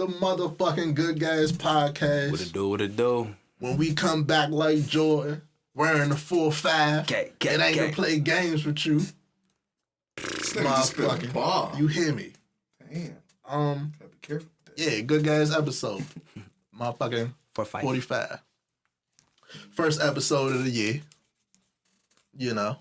the motherfucking Good Guys podcast. What it do? When we come back like Jordan, wearing the 4-5, it ain't to play games with you. Motherfucking, you hear me? Damn. Gotta be careful. Yeah, Good Guys episode. Motherfucking 45. First episode of the year. You know.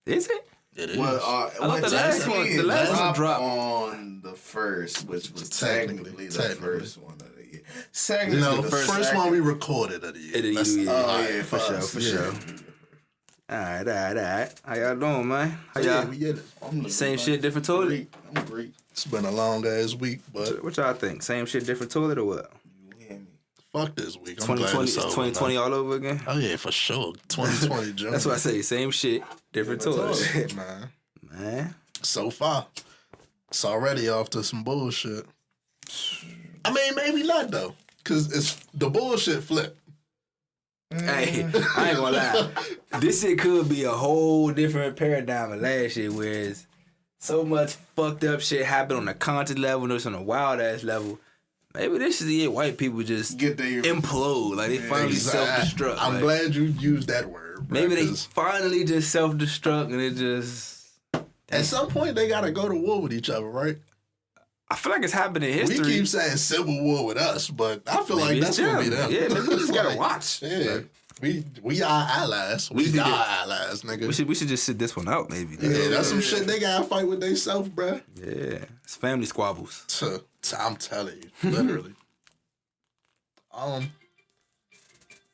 Is it? It is. Well, the last one dropped on the first, which was technically the first one of the year. Second, the first one we recorded of the year. For sure. All right. How y'all doing, man? How y'all? We get it. Same shit, different toilet? I'm great. It's been a long ass week, but what y'all think? Same shit, different toilet or what? Fuck this week. 2020, 2020 all over again? Oh yeah, for sure. 2020 June. That's what I say. Same shit, different toilet. Man. So far, it's already off to some bullshit. I mean, maybe not though, cause it's the bullshit flip. Hey, I ain't gonna lie. This shit could be a whole different paradigm of last year, whereas so much fucked up shit happened on the content level, and it's on a wild ass level. Maybe this is the year white people just implode, like they finally self-destruct. I'm glad you used that word. Bro, maybe they finally just self-destruct and it just... At some point, they gotta go to war with each other, right? I feel like it's happened in history. We keep saying civil war with us, but I feel like that's gonna be them. Yeah, maybe we just gotta watch. Yeah. We are allies. We are allies, nigga. We should just sit this one out, maybe. Yeah, that's some shit they gotta fight with themselves, bro. Yeah, it's family squabbles. I'm telling you, literally.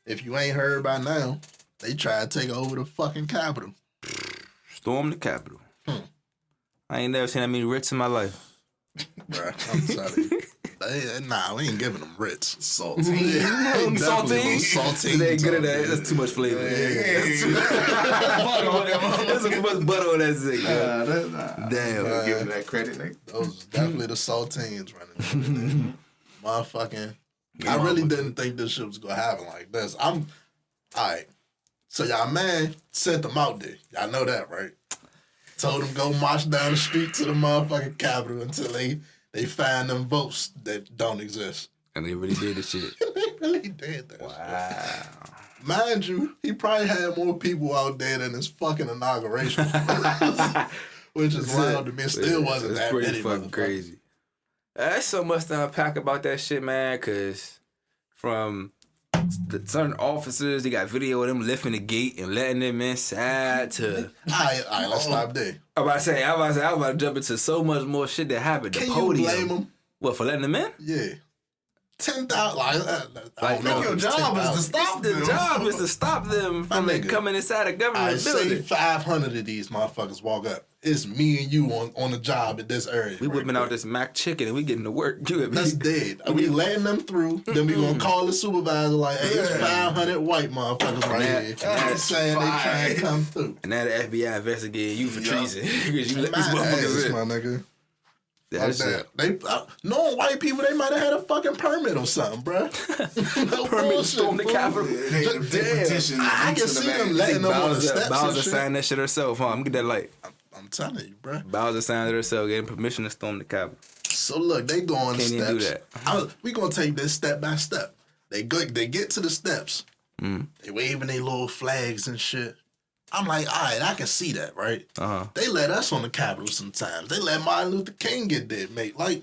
If you ain't heard by now, they try to take over the fucking Capitol. Storm the Capitol. I ain't never seen that many Ritz in my life. Bruh, I'm telling you. We ain't giving them Ritz. Saltine. Saltine. They ain't good at that. That's too much flavor. There's too much butter on that thing. Damn. Give them that credit, nigga. Those definitely the saltines running. Motherfucking. I really didn't think this shit was gonna happen like this. Alright. So y'all man sent them out there. Y'all know that, right? Told them go march down the street to the motherfucking Capitol until they find them votes that don't exist. And they really did the shit. They really did that. Wow. Shit. Mind you, he probably had more people out there than his fucking inauguration. Which is wild to me. It still wasn't that many. It's pretty fucking crazy. There's so much to unpack about that shit, man, because from the certain officers, they got video of them lifting the gate and letting them inside to... All right, let's stop there. I was about to jump into so much more shit that happened. Can the podium. You blame them? What, for letting them in? Yeah. 10,000. I don't know. Your job is to stop them. The job is to stop them from coming inside a government building. Say 500 of these motherfuckers walk up. It's me and you on the job in this area. We whipping out this Mac chicken and we getting to work. That's dead. We letting them through. Then we gonna call the supervisor like, hey, it's 500 white motherfuckers right here. That's saying they trying to come through. And now the FBI investigating you for treason because you let these motherfuckers in. My nigga. That's it. Knowing white people, they might have had a fucking permit or something, bro. No permit to storm the Capitol. Damn. I can see them letting them on the steps. Bowser signed that shit herself, huh? I'm gonna get that light. I'm telling you, bro. Bowser signed it herself, getting permission to storm the Capitol. So look, they go on the steps. Can't even do that. We gonna take this step by step. They get to the steps. They waving their little flags and shit. I'm like, all right, I can see that, right? They let us on the Capitol sometimes. They let Martin Luther King get there, mate. Like,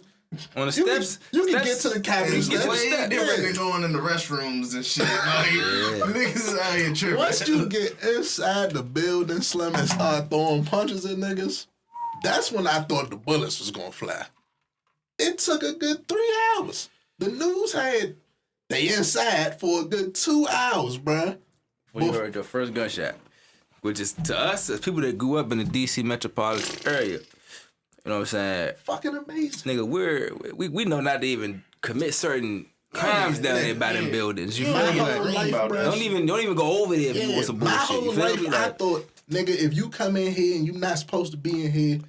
on the steps, you can get to the Capitol steps. Way different than going in the restrooms and shit. Like, niggas is out here tripping. Once you get inside the building, Slim, and start throwing punches at niggas, that's when I thought the bullets was gonna fly. It took a good 3 hours. The news had they inside for a good 2 hours, bruh. When you heard your first gunshot. Which is, to us, as people that grew up in the D.C. metropolitan area, you know what I'm saying? Fucking amazing. Nigga, we know not to even commit certain crimes down there by them buildings. You feel me? Like, don't even go over there if you want some bullshit. My whole life, I thought, nigga, if you come in here and you're not supposed to be in here,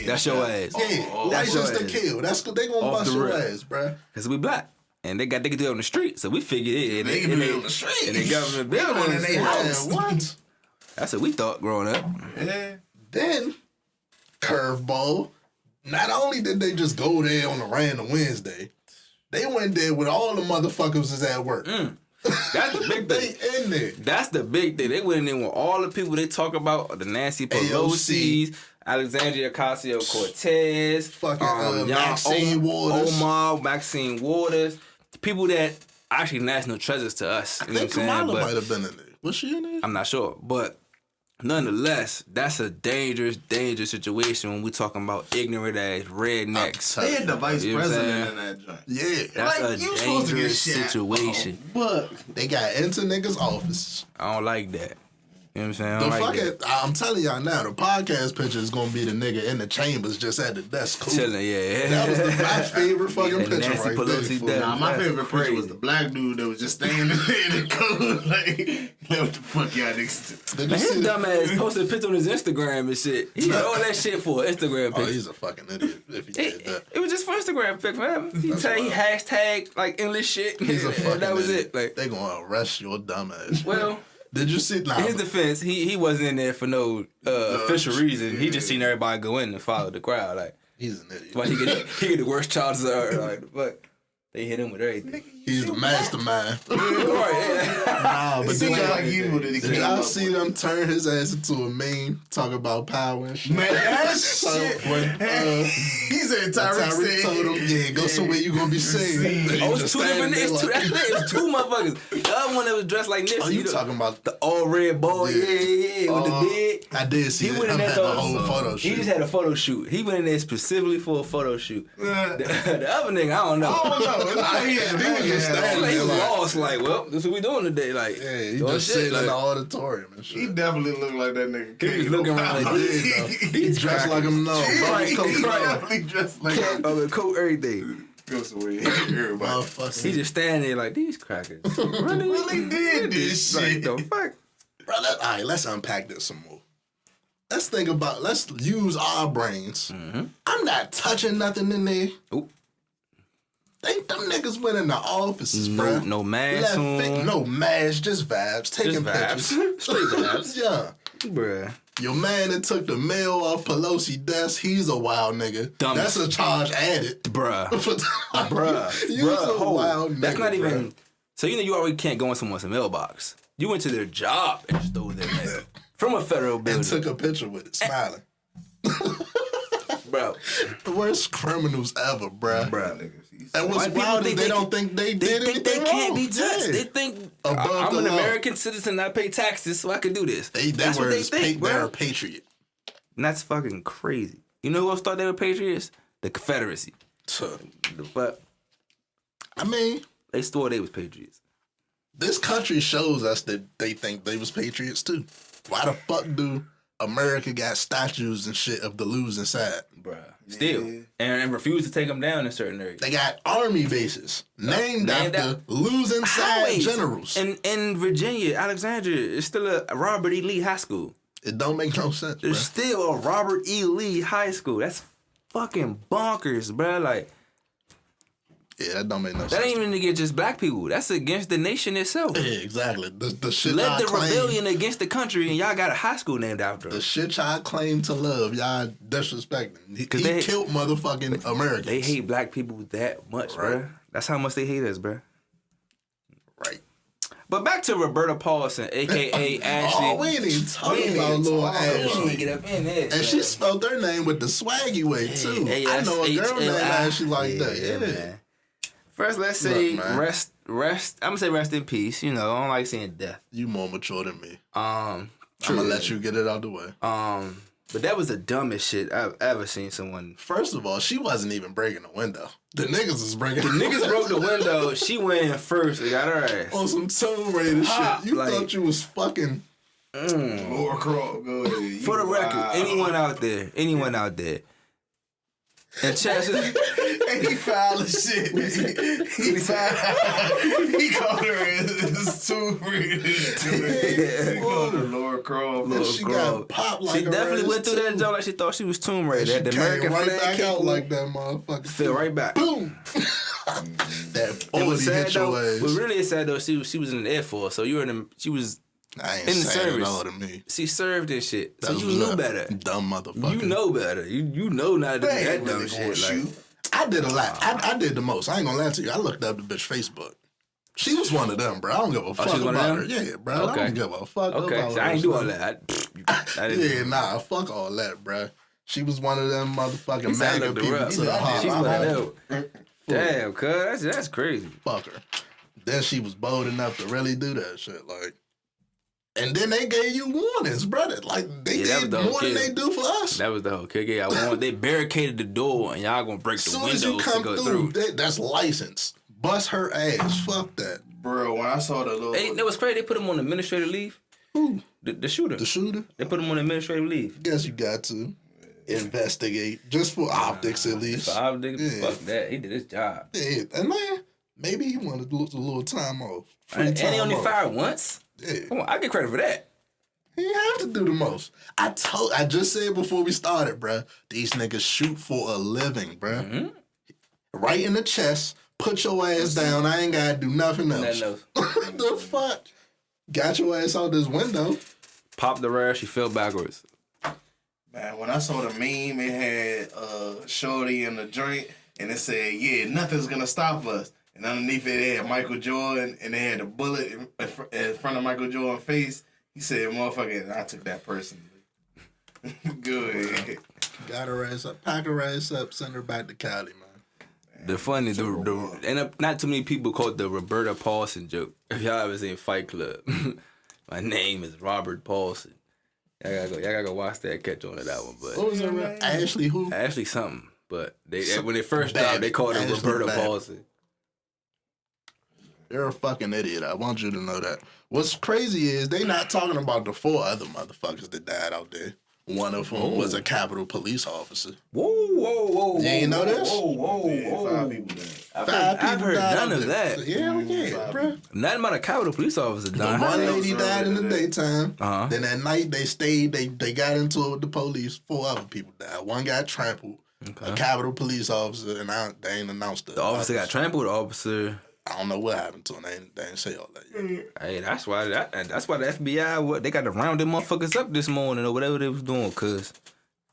that's your ass. Yeah, license to kill. That's because they gonna bust your ass, bruh. Because we black. And they can do it on the street, so we figured it. They can do it on the street. And they government buildings. In their house. What? That's what we thought growing up. Yeah. Then, curveball, Not only did they just go there on a random Wednesday, they went there with all the motherfuckers is at work. That's the big thing. They in there. That's the big thing. They went in with all the people they talk about, the Nancy Pelosi's, Alexandria Ocasio-Cortez, fucking Maxine Waters. Omar, Maxine Waters. People that actually national treasures to us. I think Kamala might have been in there. Was she in there? I'm not sure. But nonetheless, that's a dangerous situation when we talking about ignorant ass rednecks. They had the vice president in that joint. Yeah. That's a dangerous situation. But they got into niggas' offices. I don't like that. You know what I'm saying? I'm telling y'all now, the podcast picture is gonna be the nigga in the chambers just at the desk cool. Chilling, yeah. That was my favorite fucking picture Nancy right Pelosi there. nah, my favorite picture was the black dude that was just standing there in the coat. Like, what the fuck y'all niggas do? Man, his dumb ass posted a picture on his Instagram and shit. He did all that shit for an Instagram picture. Oh, he's a fucking idiot if he did that. It was just for Instagram pic, man. He hashtag like English shit. He's a fucking that was idiot. it. Like, they gonna arrest your dumb ass. well, did you see? Nah, in his defense, he wasn't in there for no official reason. Yeah. He just seen everybody go in and follow the crowd. Like, he's an idiot. but he get the worst charges ever. Like, but they hit him with everything. He's the mastermind. Right, yeah. Nah, but Seems like you that he did came y'all up see them turn his ass into a meme, talk about power and shit? Man, that So shit. when He said Tyreek Tyreek told him, yeah, go somewhere you gonna be seen. Then Oh, he it's just two different standing niggas. there It was two motherfuckers. The other one that was dressed like Nipsey. Oh, you talking about the all red boy? Yeah. Yeah, with the beard. I did see He it. went in I'm there having a though. whole photo He shoot. just had a photo shoot. He went in there specifically for a photo shoot. The other nigga, I don't know. Oh no! Nah, he had He was just standing Like, he was there like- lost. Like, well, this is what we doing today. Like, Yeah, he doing just shit, sitting in like- the auditorium and shit. He definitely looked like that nigga. He was looking around like this, though. He dressed like him now. He Bro, definitely dressed like the coat, everything. go somewhere. Everybody. motherfucker. He just standing there like these crackers. Really did this Like, shit. the fuck? Bro, all right, let's unpack this some more. Let's use our brains. I'm not touching nothing in there. Oop. Think them niggas went in the offices, bro. No mask on. No mask, just vibes. Taking Just pictures. vibes. Straight vibes. Yeah. Bruh. Your man that took the mail off Pelosi desk, he's a wild nigga. Dumb. That's a charge added. Bruh. Bruh. You's a hold. wild nigga. That's not even. bruh. So you already can't go in someone's mailbox. You went to their job and stole their mail from a federal building. And took a picture with it, smiling. Bro. The worst criminals ever, bruh. Bruh. And what's White people wild is think they they don't think they did They think they anything can't wrong. be touched. Yeah. They think Above I'm the an law. American citizen. I pay taxes, so I can do this. That's what were they his think, they're bro. a patriot. And that's fucking crazy. You know who else thought they were patriots? The Confederacy. But I mean, they swore they was patriots. this country shows us that they think they was patriots too. Why the fuck do America got statues and shit of the losing side? Bruh. Still. And refuse to take them down in certain areas. They got army bases named after losing side Highways. generals. In Virginia, Alexandria, it's still a Robert E. Lee High School. It don't make no sense, bro. There's still a Robert E. Lee High School. That's fucking bonkers, bruh. Like, Yeah, that don't make no sense. that ain't even against just black people. That's against the nation itself. Yeah, exactly. The shit Led y'all the claim, rebellion against the country, and y'all got a high school named after the him. shit y'all claim to love, y'all disrespecting. He they- killed motherfucking Americans. They hate black people that much, Right. bruh. That's how much they hate us, bruh. Right. But back to Roberta Paulson, a.k.a. Ashley. Oh, we ain't even talking about Lil Ashley. Get up in there. And she spelled her name with the swaggy way, too. I know a girl named Ashley like that. Yeah. Man. First, let's say Look, man. rest. I'm gonna say rest in peace. You know, I don't like saying death. You more mature than me. True. I'm gonna let you get it out the way. But that was the dumbest shit I've ever seen someone. First of all, she wasn't even breaking the window. The niggas is breaking The niggas broke the window. She went in first. They got her ass. on some Tomb Raider Ha, shit. You like- thought you was fucking. Laura Croft, go ahead. For the record, anyone out there, and chances, And he foul as shit. He foul. He called her as too real. He called her Laura Croft. And she got popped like she her definitely ass, went through that too. joint like she thought she was Tomb Raider. She Had the came American right flag back kick, out like that motherfucker. fell right back. Boom. That It 40 was sad hit your though. ass. But really, it's sad though. She was in the Air Force, so you were in. She was I ain't in the saying service. it all to me. She served this shit. So That you was knew a better. Dumb motherfucker. You know better. You know not to do that dumb shit. Like, I did a lot. I did the most. I ain't gonna lie to you. I looked up the bitch Facebook. She was one of them, bro. I don't give a fuck about her. Yeah, bro. Okay. I don't give a fuck about her. So I ain't do all that. I didn't. Fuck all that, bro. She was one of them motherfucking I MAGA looked people her up. to the heart. She's one of them. Damn, cuz that's crazy. Fuck her. Then she was bold enough to really do that shit, like. And then they gave you warnings, brother. Like they did more than they do for us. That was the whole kick. They barricaded the door, and y'all gonna break the windows to go through. That's license. Bust her ass. Fuck that, bro. When I saw the little, that was crazy. They put him on administrative leave. Who? The shooter. The shooter. They put him on administrative leave. Guess you got to investigate just for optics at least. For optics, fuck that. He did his job. Yeah, and man, maybe he wanted a little time off. And he only fired once. Yeah. Come on, I get credit for that. He have to do the most. I just said before we started, bruh, these niggas shoot for a living, bruh. Mm-hmm. Right in the chest, put your ass down. I ain't gotta do nothing else. What the fuck? Got your ass out this window. Popped the rail, she fell backwards. Man, when I saw the meme, it had Shorty in the joint, and it said, yeah, nothing's gonna stop us. And underneath it, they had Michael Jordan, and they had a bullet in front of Michael Jordan's face. He said, motherfucker, I took that personally. Good. Got her ass up, pack her ass up, send her back to Cali, man. The funny, and not too many people caught the Roberta Paulson joke. If y'all ever seen Fight Club, my name is Robert Paulson. Y'all gotta go watch that, catch on to that one. But what was her name? Ashley who? Ashley something. But when they first dropped, they called her Roberta Paulson. You're a fucking idiot. I want you to know that. What's crazy is they not talking about the 4 other motherfuckers that died out there. One of whom was a Capitol police officer. Whoa. You ain't know this? Whoa. 5 people died. I've heard none of that. Yeah, bro. Nothing about a Capitol police officer dying. One lady died in the daytime. Uh-huh. Then at night they stayed. They got into it with the police. 4 other people died. One got trampled. Okay. A Capitol police officer, and they ain't announced it. The officer got trampled. The officer. I don't know what happened to him. They ain't say all that yet. Hey, that's why the FBI they got to round them motherfuckers up this morning or whatever they was doing. Cause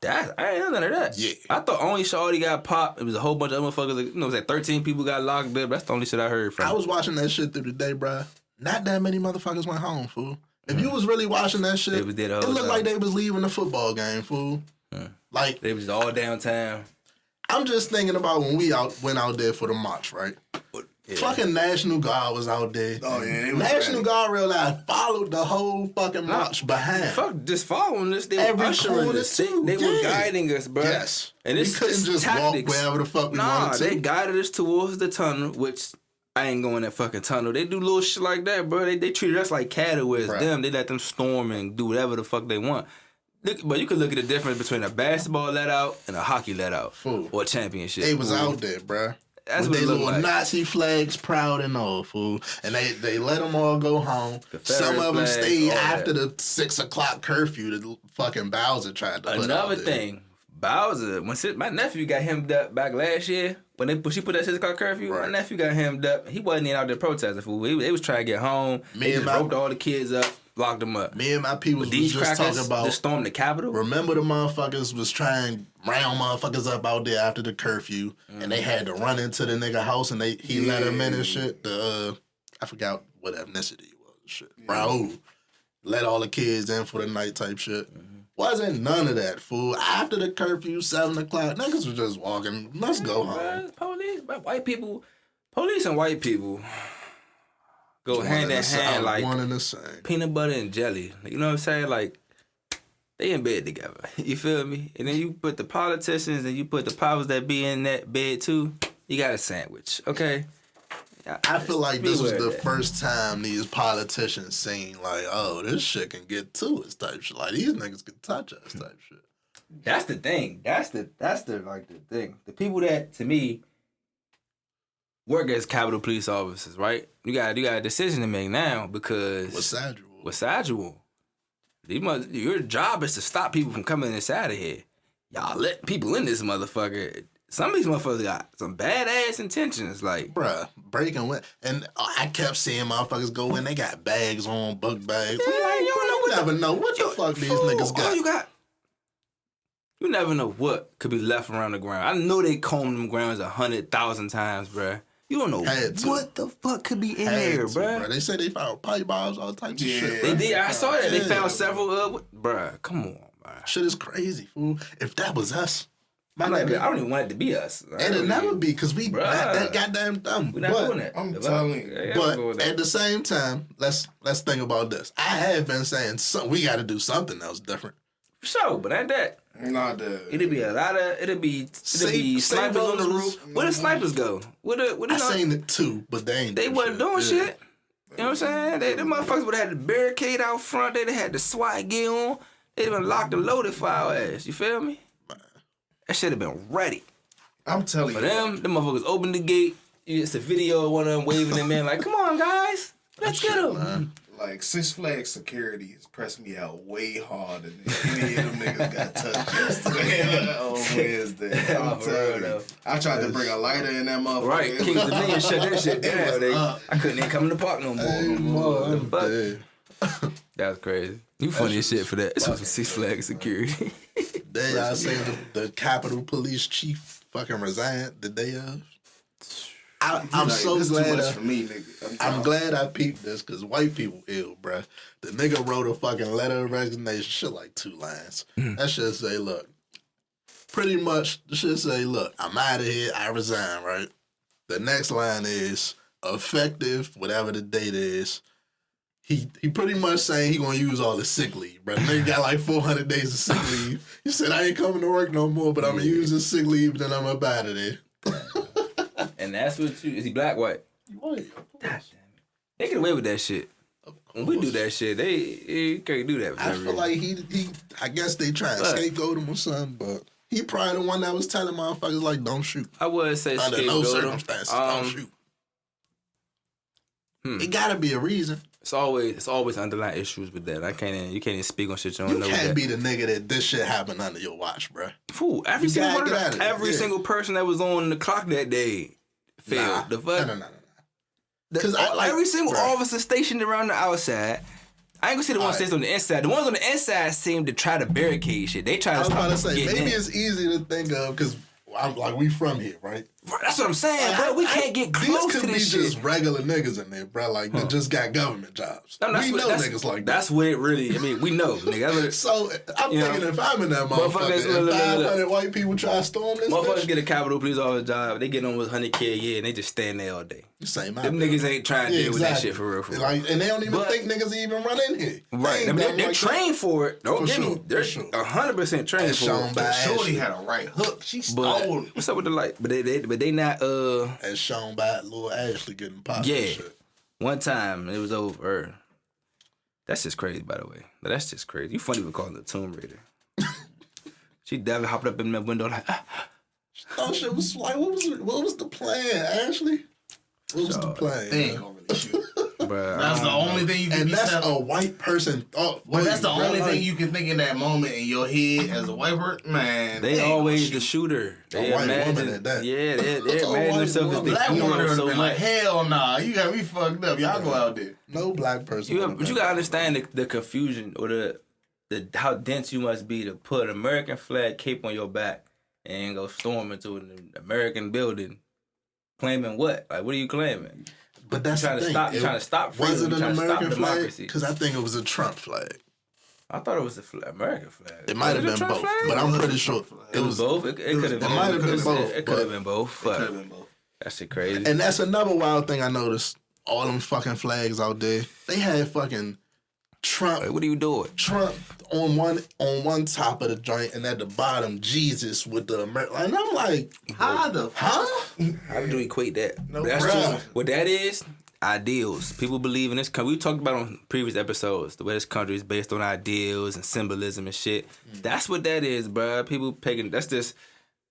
I ain't know none of that. Yeah, I thought only Shawty got popped. It was a whole bunch of other motherfuckers. It was like 13 people got locked up. That's the only shit I heard from. I was watching that shit through the day, bro. Not that many motherfuckers went home, fool. If you was really watching that shit, it looked like they was leaving the football game, fool. Like they was all downtown. I'm just thinking about when we went out there for the march, right? Yeah. Fucking National Guard was out there. Oh, yeah. National Guard real life followed the whole fucking march behind. Fuck, just following us. They were ushering us. They were guiding us, bro. Yes. And we couldn't just walk wherever the fuck we wanted to. They guided us towards the tunnel, which I ain't going that fucking tunnel. They do little shit like that, bro. They treated us like cattle with them. They let them storm and do whatever the fuck they want. But you could look at the difference between a basketball let out and a hockey let out. Fool. Or a championship. They was out there, bro. That's with their little Nazi flags proud and all, fool. And they let them all go home. Some of them stayed after the 6 o'clock curfew that fucking Bowser tried to put Another thing, Bowser, my nephew got hemmed up back last year. When she put that 6 o'clock curfew, my nephew got hemmed up. He wasn't even out there protesting, fool. They was trying to get home. They just roped all the kids up. Locked them up. Me and my people was just talking about just stormed the Capitol. Remember the motherfuckers was trying round motherfuckers up out there after the curfew, and they had to run into the nigga house, and he let him in and shit. I forgot what ethnicity he was. Shit, Raul let all the kids in for the night type shit. Wasn't none of that, fool. After the curfew, 7 o'clock, niggas was just walking. Let's go home. Police, white people, police and white people. Go hand in hand like one and the same. Peanut butter and jelly. You know what I'm saying? Like, they in bed together. You feel me? And then you put the politicians and you put the powers that be in that bed too. You got a sandwich, okay? I feel like this was the first time these politicians seen like, oh, this shit can get to us type shit. Like, these niggas can touch us type shit. That's the thing. That's the thing. The people that, to me, work as Capitol police officers, right? You got a decision to make now because what's schedule? Your job is to stop people from coming inside of here. Y'all let people in this motherfucker. Some of these motherfuckers got some badass intentions, like bruh, breaking what? And I kept seeing motherfuckers go in. They got bags on, book bags. Yeah, You never know what the fuck these niggas got. You never know what could be left around the ground. I know they combed them grounds 100,000 times, bruh. You don't know what the fuck could be in there, bruh. They said they found pipe bombs, all types of shit. They did. I saw that. They found several. Bruh, come on, bruh. Shit is crazy, fool. If that was us, I don't even want it to be us. And it'll never be, because we that goddamn dumb. We're not doing that. I'm telling you. But at the same time, let's think about this. I have been saying we got to do something else different. For sure, but ain't that. Not that. It'll be snipers on the roof. Where the snipers go? I seen it too, but they wasn't doing shit. You know what I'm saying? Them motherfuckers would have had the barricade out front. They'd have had the SWAT gear on. They'd have been locked and loaded for our ass. You feel me? That should have been ready. I'm telling you. For them motherfuckers opened the gate. It's a video of one of them waving them in like, come on, guys. Let's get them. Like, Six Flags security has pressed me out way harder than any of them niggas got touched yesterday on Wednesday. I'm telling you. I tried to bring a lighter in that motherfucker. Right. Kings of Million shut that shit down. I couldn't even come in the park no more. That was crazy. You funny as shit for that. This was some Six Flags security. Then y'all say the Capitol Police Chief fucking resigned the day of. I'm so glad. For me, nigga. I'm glad I peeped this, because white people ill, bruh. The nigga wrote a fucking letter of resignation, shit like 2 lines. That shit say, look, pretty much, the shit say, look, I'm out of here, I resign, right? The next line is, effective, whatever the date is. He pretty much saying he gonna use all the sick leave, bro. The nigga got like 400 days of sick leave. He said, I ain't coming to work no more, but I'm gonna use this sick leave, then I'm up out of there. And that's what is he black, white? White. God damn it. They get away with that shit. When we do that shit, they can't do that. I feel like he I guess they try to scapegoat him or something, but he probably the one that was telling motherfuckers like, don't shoot. I would say under no circumstances, don't shoot. It gotta be a reason. It's always underlying issues with that. You can't even speak on shit you don't know. You can't be the nigga that this shit happened under your watch, bro. Fool, every single person that was on the clock that day failed. The fuck? No. Because every single officer stationed around the outside. I ain't gonna say the ones stationed on the inside. The ones on the inside seem to try to barricade shit. They try to stop. I was about to say, maybe it's easy to think of because we from here, right? That's what I'm saying, bro. We can't get close to this shit. These could be just regular niggas in there, bro. Like, that just got government jobs. We know niggas like that. That's what it really, we know, nigga. So, I'm thinking if I'm in that motherfucker, and 500 white people try to storm this motherfuckers get a Capitol Police officer job, they get on with 100K a year, and they just stand there all day. Same Them niggas ain't trying to deal with that shit for real. Like, and they don't even think niggas even run in here. Right. They're trained for it. Don't get me. They're 100% trained for it. Shorty had a right hook. She stole. What's up with the light? But they not as shown by little Ashley getting popped. Yeah. And shit. One time it was over. That's just crazy, by the way. That's just crazy. You funny with calling the Tomb Raider. She definitely hopped up in that window like. She thought shit was like, what was the plan, Ashley? What was the plan? They ain't gonna really shoot. Bruh, that's the only thing you can. And that's a white person thought. But that's the only thing you can think in that moment in your head as a white person. Man, they always the shooter. They imagine at that. Yeah, they imagine themselves as the black hero woman so much. Like, hell nah, you got me fucked up. Y'all go out there. No black person. But you gotta understand the confusion or the how dense you must be to put an American flag cape on your back and go storm into an American building, claiming what? Like, what are you claiming? But that's trying to stop freedom. Was it an American flag? Because I think it was a Trump flag. I thought it was the American flag. It might have been both, but I'm pretty sure it was both. It could have been. It might have been both. It could have been both. It could have been both. That shit crazy. And that's another wild thing I noticed. All them fucking flags out there. They had fucking Trump. Like, what are you doing? Trump on one top of the joint, and at the bottom Jesus with the American. And I'm like, how do you equate that? No, that's just what that is. Ideals. People believe in this country. We talked about on previous episodes the way this country is based on ideals and symbolism and shit. That's what that is, bruh. People picking. That's just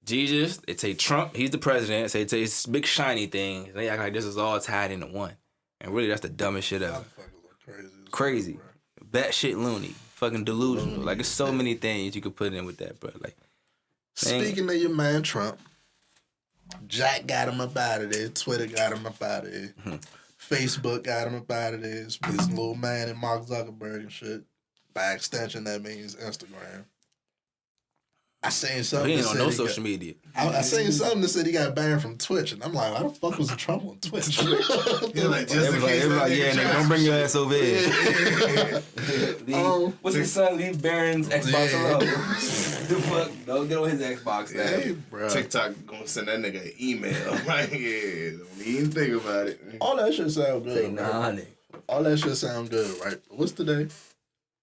Jesus. They say Trump. He's the president. So they say it's big shiny thing. They act like this is all tied into one. And really, that's the dumbest shit ever. Crazy. Batshit loony. Fucking delusional. Like, there's so many things you could put in with that, bro. Like, speaking of your man Trump, Jack got him up out of there. Twitter got him up out of there. Facebook got him up out of there. His little man and Mark Zuckerberg and shit. by extension, that means Instagram. I seen something. He ain't on no social media. I seen something that said he got banned from Twitch, and I'm like, why the fuck was Trump on Twitch? Like, everybody, yeah, nigga, don't bring your ass over here. What's his son? Leave Barron's Xbox alone. The fuck? Don't get on his Xbox now. Hey, bro. TikTok gonna send that nigga an email. Like, yeah, don't even think about it. All that shit sound good. Say nah, nigga. All that shit sound good, right? But what's today?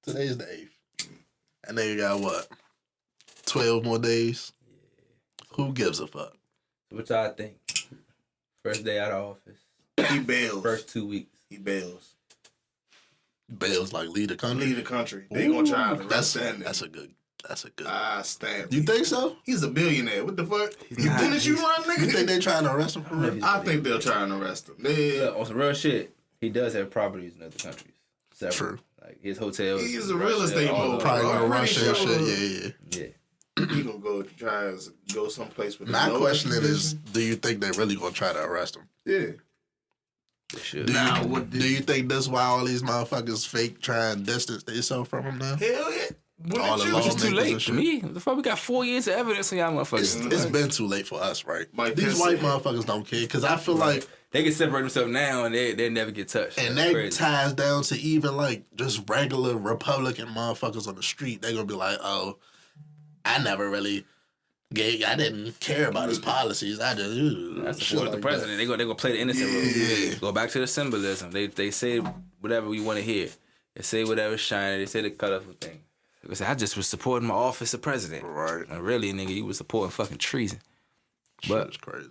Today's the 8th. And nigga got what? 12 more days? Yeah. Who gives a fuck? What y'all think? First day out of office. He bails. First 2 weeks. He bails. Bails like lead the country? Lead the country. They gonna try to that's a good. Ah, stamp. You think so? He's a billionaire. What the fuck? You think that you run, nigga? You think they trying to arrest him for real? I think they'll try and arrest him. Yeah, on some real shit, he does have properties in other countries. Several. True. Like his hotels. He's a real estate mogul. Probably gonna Russia and shit. Yeah. He gonna go someplace with. My question is, do you think they really gonna try to arrest him? Yeah. They should. Do you think that's why all these motherfuckers fake try and distance themselves from him now? Hell yeah. All the It's too lawmakers late and for me. The fuck, we got 4 years of evidence on y'all motherfuckers. It's been too late for us, right? Mike These Pence white said- motherfuckers don't care because I feel like, They can separate themselves now and they never get touched. and That's that crazy. ties down to even like just regular Republican motherfuckers on the street. They're gonna be like, oh, I never really I didn't care about his policies. I just That's shit support the like president. They gonna play the innocent role. Yeah. Go back to the symbolism. They say whatever we want to hear. They say whatever's shiny. They say the colorful thing. They say, I just was supporting my office of president. Right. And really, nigga, you was supporting fucking treason. But it's crazy.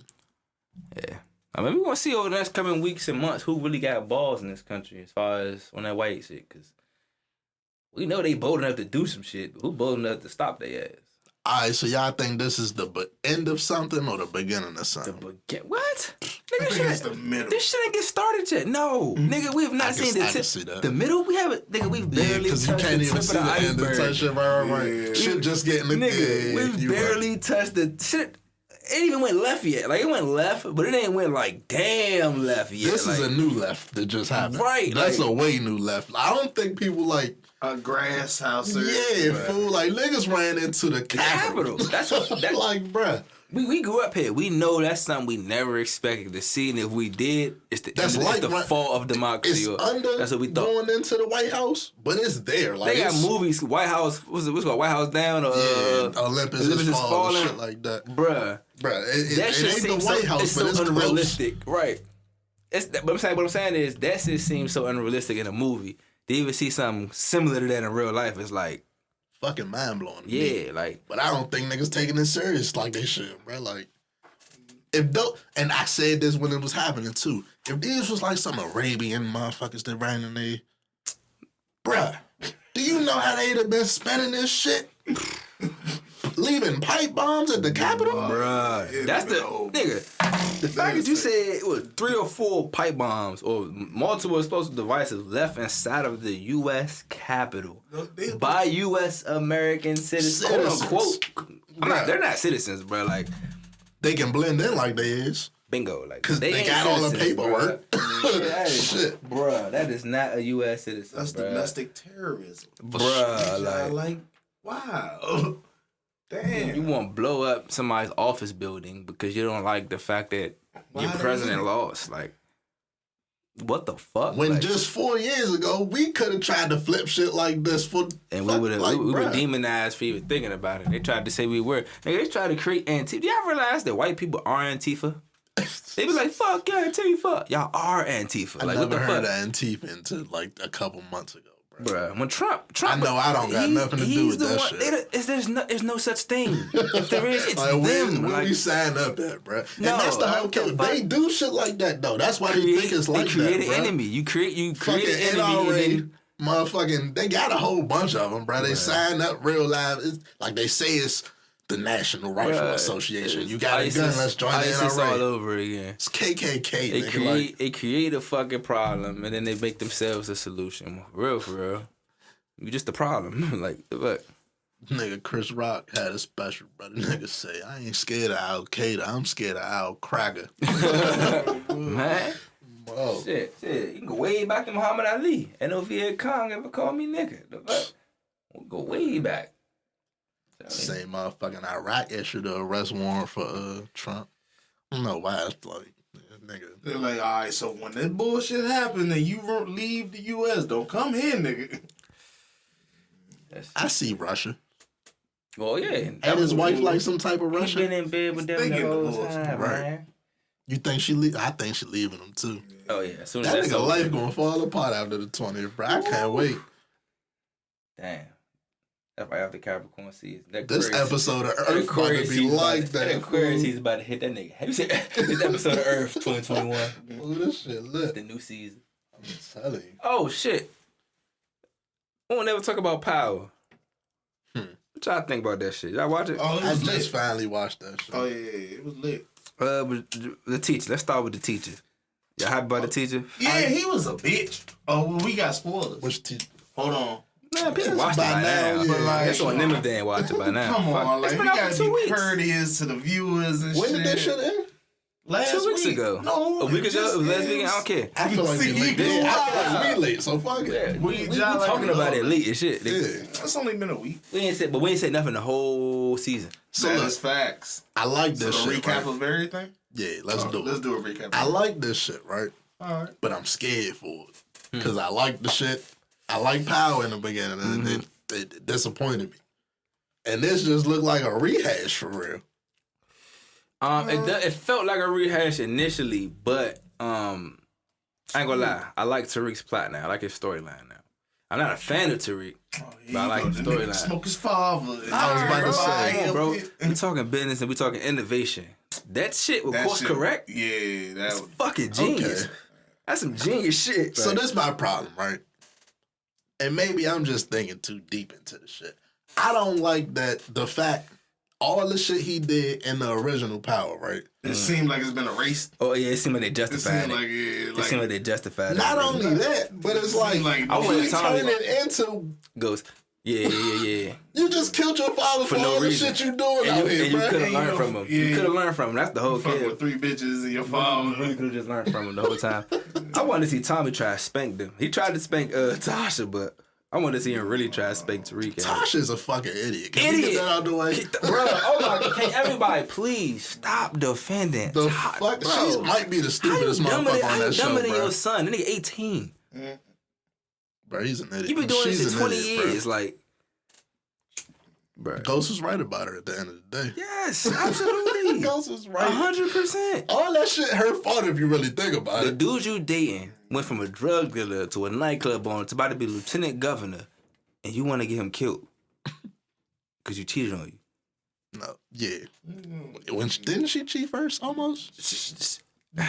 Yeah. I mean, we're going to see over the next coming weeks and months who really got balls in this country as far as on that white shit. Because we know they bold enough to do some shit, but who bold enough to stop their ass? All right, so y'all think this is the end of something or the beginning of something? What? Nigga, I think it's the middle. This shit ain't get started yet. No. Nigga, we have not seen I the can see that. The middle, we haven't. Nigga, we've barely because you touched can't the even tip see of the the end of iceberg. touch shit, right. Yeah. Shit just getting the Nigga, we've barely touched the shit. It ain't even went left yet. Like, it went left, but it ain't went, like, damn left yet. This is like, a new left that just happened. Right, That's like- a way new left. I don't think people like, A grass house. yeah, fool. Like, niggas ran into the Capitol. That's what, like, bruh. we grew up here. We know that's something we never expected to see, and if we did, it's the fall of democracy. It's Or, under that's what we thought. going into the White House, but it's there. Like, They got it's, movies, White House, what's it called, White House Down? Or, Olympus is falling, shit like that. Bruh. Bruh, it That shit ain't seems the White House, it's but so it's unrealistic. Right. What I'm saying is that shit seems so unrealistic in a movie. To even see something similar to that in real life is like, fucking mind blowing. yeah, like. But I don't think niggas taking it serious like they should, bro. Like, and I said this when it was happening too. If these was like some Arabian motherfuckers that ran in there, bruh, do you know how they'd have been spending this shit? Leaving pipe bombs at the Capitol? Bruh, that's the nigga. The fact that you said it was 3 or 4 pipe bombs or multiple explosive devices left inside of the U.S. Capitol by U.S. American citizens, quote unquote. They're not citizens, bro. Like, They can blend in like they is. bingo, like Because they ain't got all the citizens, paperwork. Shit, bruh, that is not a U.S. citizen. That's bruh. domestic terrorism. Bruh, Like, wow. Damn. You want to blow up somebody's office building because you don't like the fact that your president lost. Like, what the fuck? When like, just 4 years ago, we could have tried to flip shit like this for and we were demonized for even thinking about it. They tried to say we were. They tried to create Antifa. Do y'all realize that white people are Antifa? They be like, fuck yeah, Antifa. Y'all are Antifa. I Like, never what the heard fuck? of Antifa until like a couple months ago. Bruh, when Trump, I know I don't got nothing to do with that shit. There's no such thing. If there is, it's like, them. When like, we sign up at, bro. And No, that's the whole case. They do shit like that, though. That's why they think it's like that, They create bro. an enemy. You create Fucking an enemy. And NRA, motherfucking, they got a whole bunch of them, bro. They sign up real live. It's, like they say it's the National Rifle Association. You got a gun, let's join the ISIS NRA. all over again. It's KKK. They create a fucking problem and then they make themselves a solution. For real. You just the problem. Like, what? Nigga, Chris Rock had a special, brother. Nigga say, I ain't scared of Al Qaeda. I'm scared of Al Cracker. Man. Whoa. Shit. You can go way back to Muhammad Ali. Ain't no Viet Cong ever called me nigga. The fuck? We'll go way back. Same motherfucking Iraq issued an arrest warrant for Trump. I don't know why it's like, nigga. They're like, all right, so when this bullshit happens and you leave the U.S., don't come here, nigga. I see Russia. Well, yeah. And his wife like some type of Russian. He been in bed with them the whole time, right? Man. You think she leave? I think she leaving them too. Oh yeah, as soon as that that's nigga over. life gonna fall apart after the 20th, bro. I can't wait. Damn. That's right after Capricorn season. This episode of Earth about to be like that. That Aquarius season about to hit that nigga. Have you seen this episode of Earth 2021? Oh, this shit lit. The new season. I'm telling you. Oh shit. We won't never talk about power. What y'all think about that shit? Y'all watch it? Oh, I just finally watched that shit. Oh yeah, it was lit. The teacher. Let's start with the teacher. Y'all hype about the teacher? Yeah, he was a bitch. Oh, well, we got spoilers. Which teacher? Hold on. Man, people watch it by now. But like, that's on them if they ain't watch it by now. Come on, like, it's we been out gotta for 2 be weeks. courteous to the viewers and When shit. did this shit end? Last 2 weeks ago. No, a week ago. just It was last is. weekend. I don't care. I feel like we late. See, I feel like we late, so fuck it. Yeah, we just talking like about it love. late and shit. Yeah. It's only been a week. We ain't said nothing the whole season. So That look, is facts. I like So this a shit. recap Right? of everything? Yeah, let's do it. Let's do a recap. I like this shit, right? All right. But I'm scared for it. Because I like the shit. I like Power in the beginning, and it disappointed me. And this just looked like a rehash for real. It felt like a rehash initially, but I ain't gonna lie. I like Tariq's plot now. I like his storyline now. I'm not a fan of Tariq, but I like his storyline. Smoke his father. I was about to say, Come on, bro. We talking business and we talking innovation. That shit was course correct. Yeah, That's that fucking genius. Okay. That's some genius shit. So this is my problem, right? And maybe I'm just thinking too deep into the shit. I don't like that the fact all the shit he did in the original Power, right? it seemed like it's been erased. Oh yeah, it seemed like they It justified seemed it. like It seemed like they justified it. Not only that, but it's like, like I wanna you tell turn you- it into Goes, yeah. you just killed your father for no all reason. the shit you doing out And here, you bro. could have Yeah, learned you from know, him. You yeah. could have learned from him. That's the whole Fuck kid. with 3 bitches and your You father. really could have just learned from him the whole time. I wanted to see Tommy try to spank them. He tried to spank Tasha, but I wanted to see him really try to spank Tariq. Tasha's a fucking idiot. Can we get that out the way? Bro, oh my God, can everybody please stop defending The Tasha, fuck? bro. She might be the stupidest motherfucker on that show, dumber than bro. your son. That nigga 18. Bro, he's an idiot. You been doing She's this for an 20 idiot, years. Like, bro. Ghost was right about her at the end of the day. Yes, absolutely. Ghost was right. 100%. All that shit her fault if you really think about The it. dude you dating went from a drug dealer to a nightclub owner to about to be lieutenant governor, and you want to get him killed because you cheated on you. No, yeah. Didn't she cheat first almost?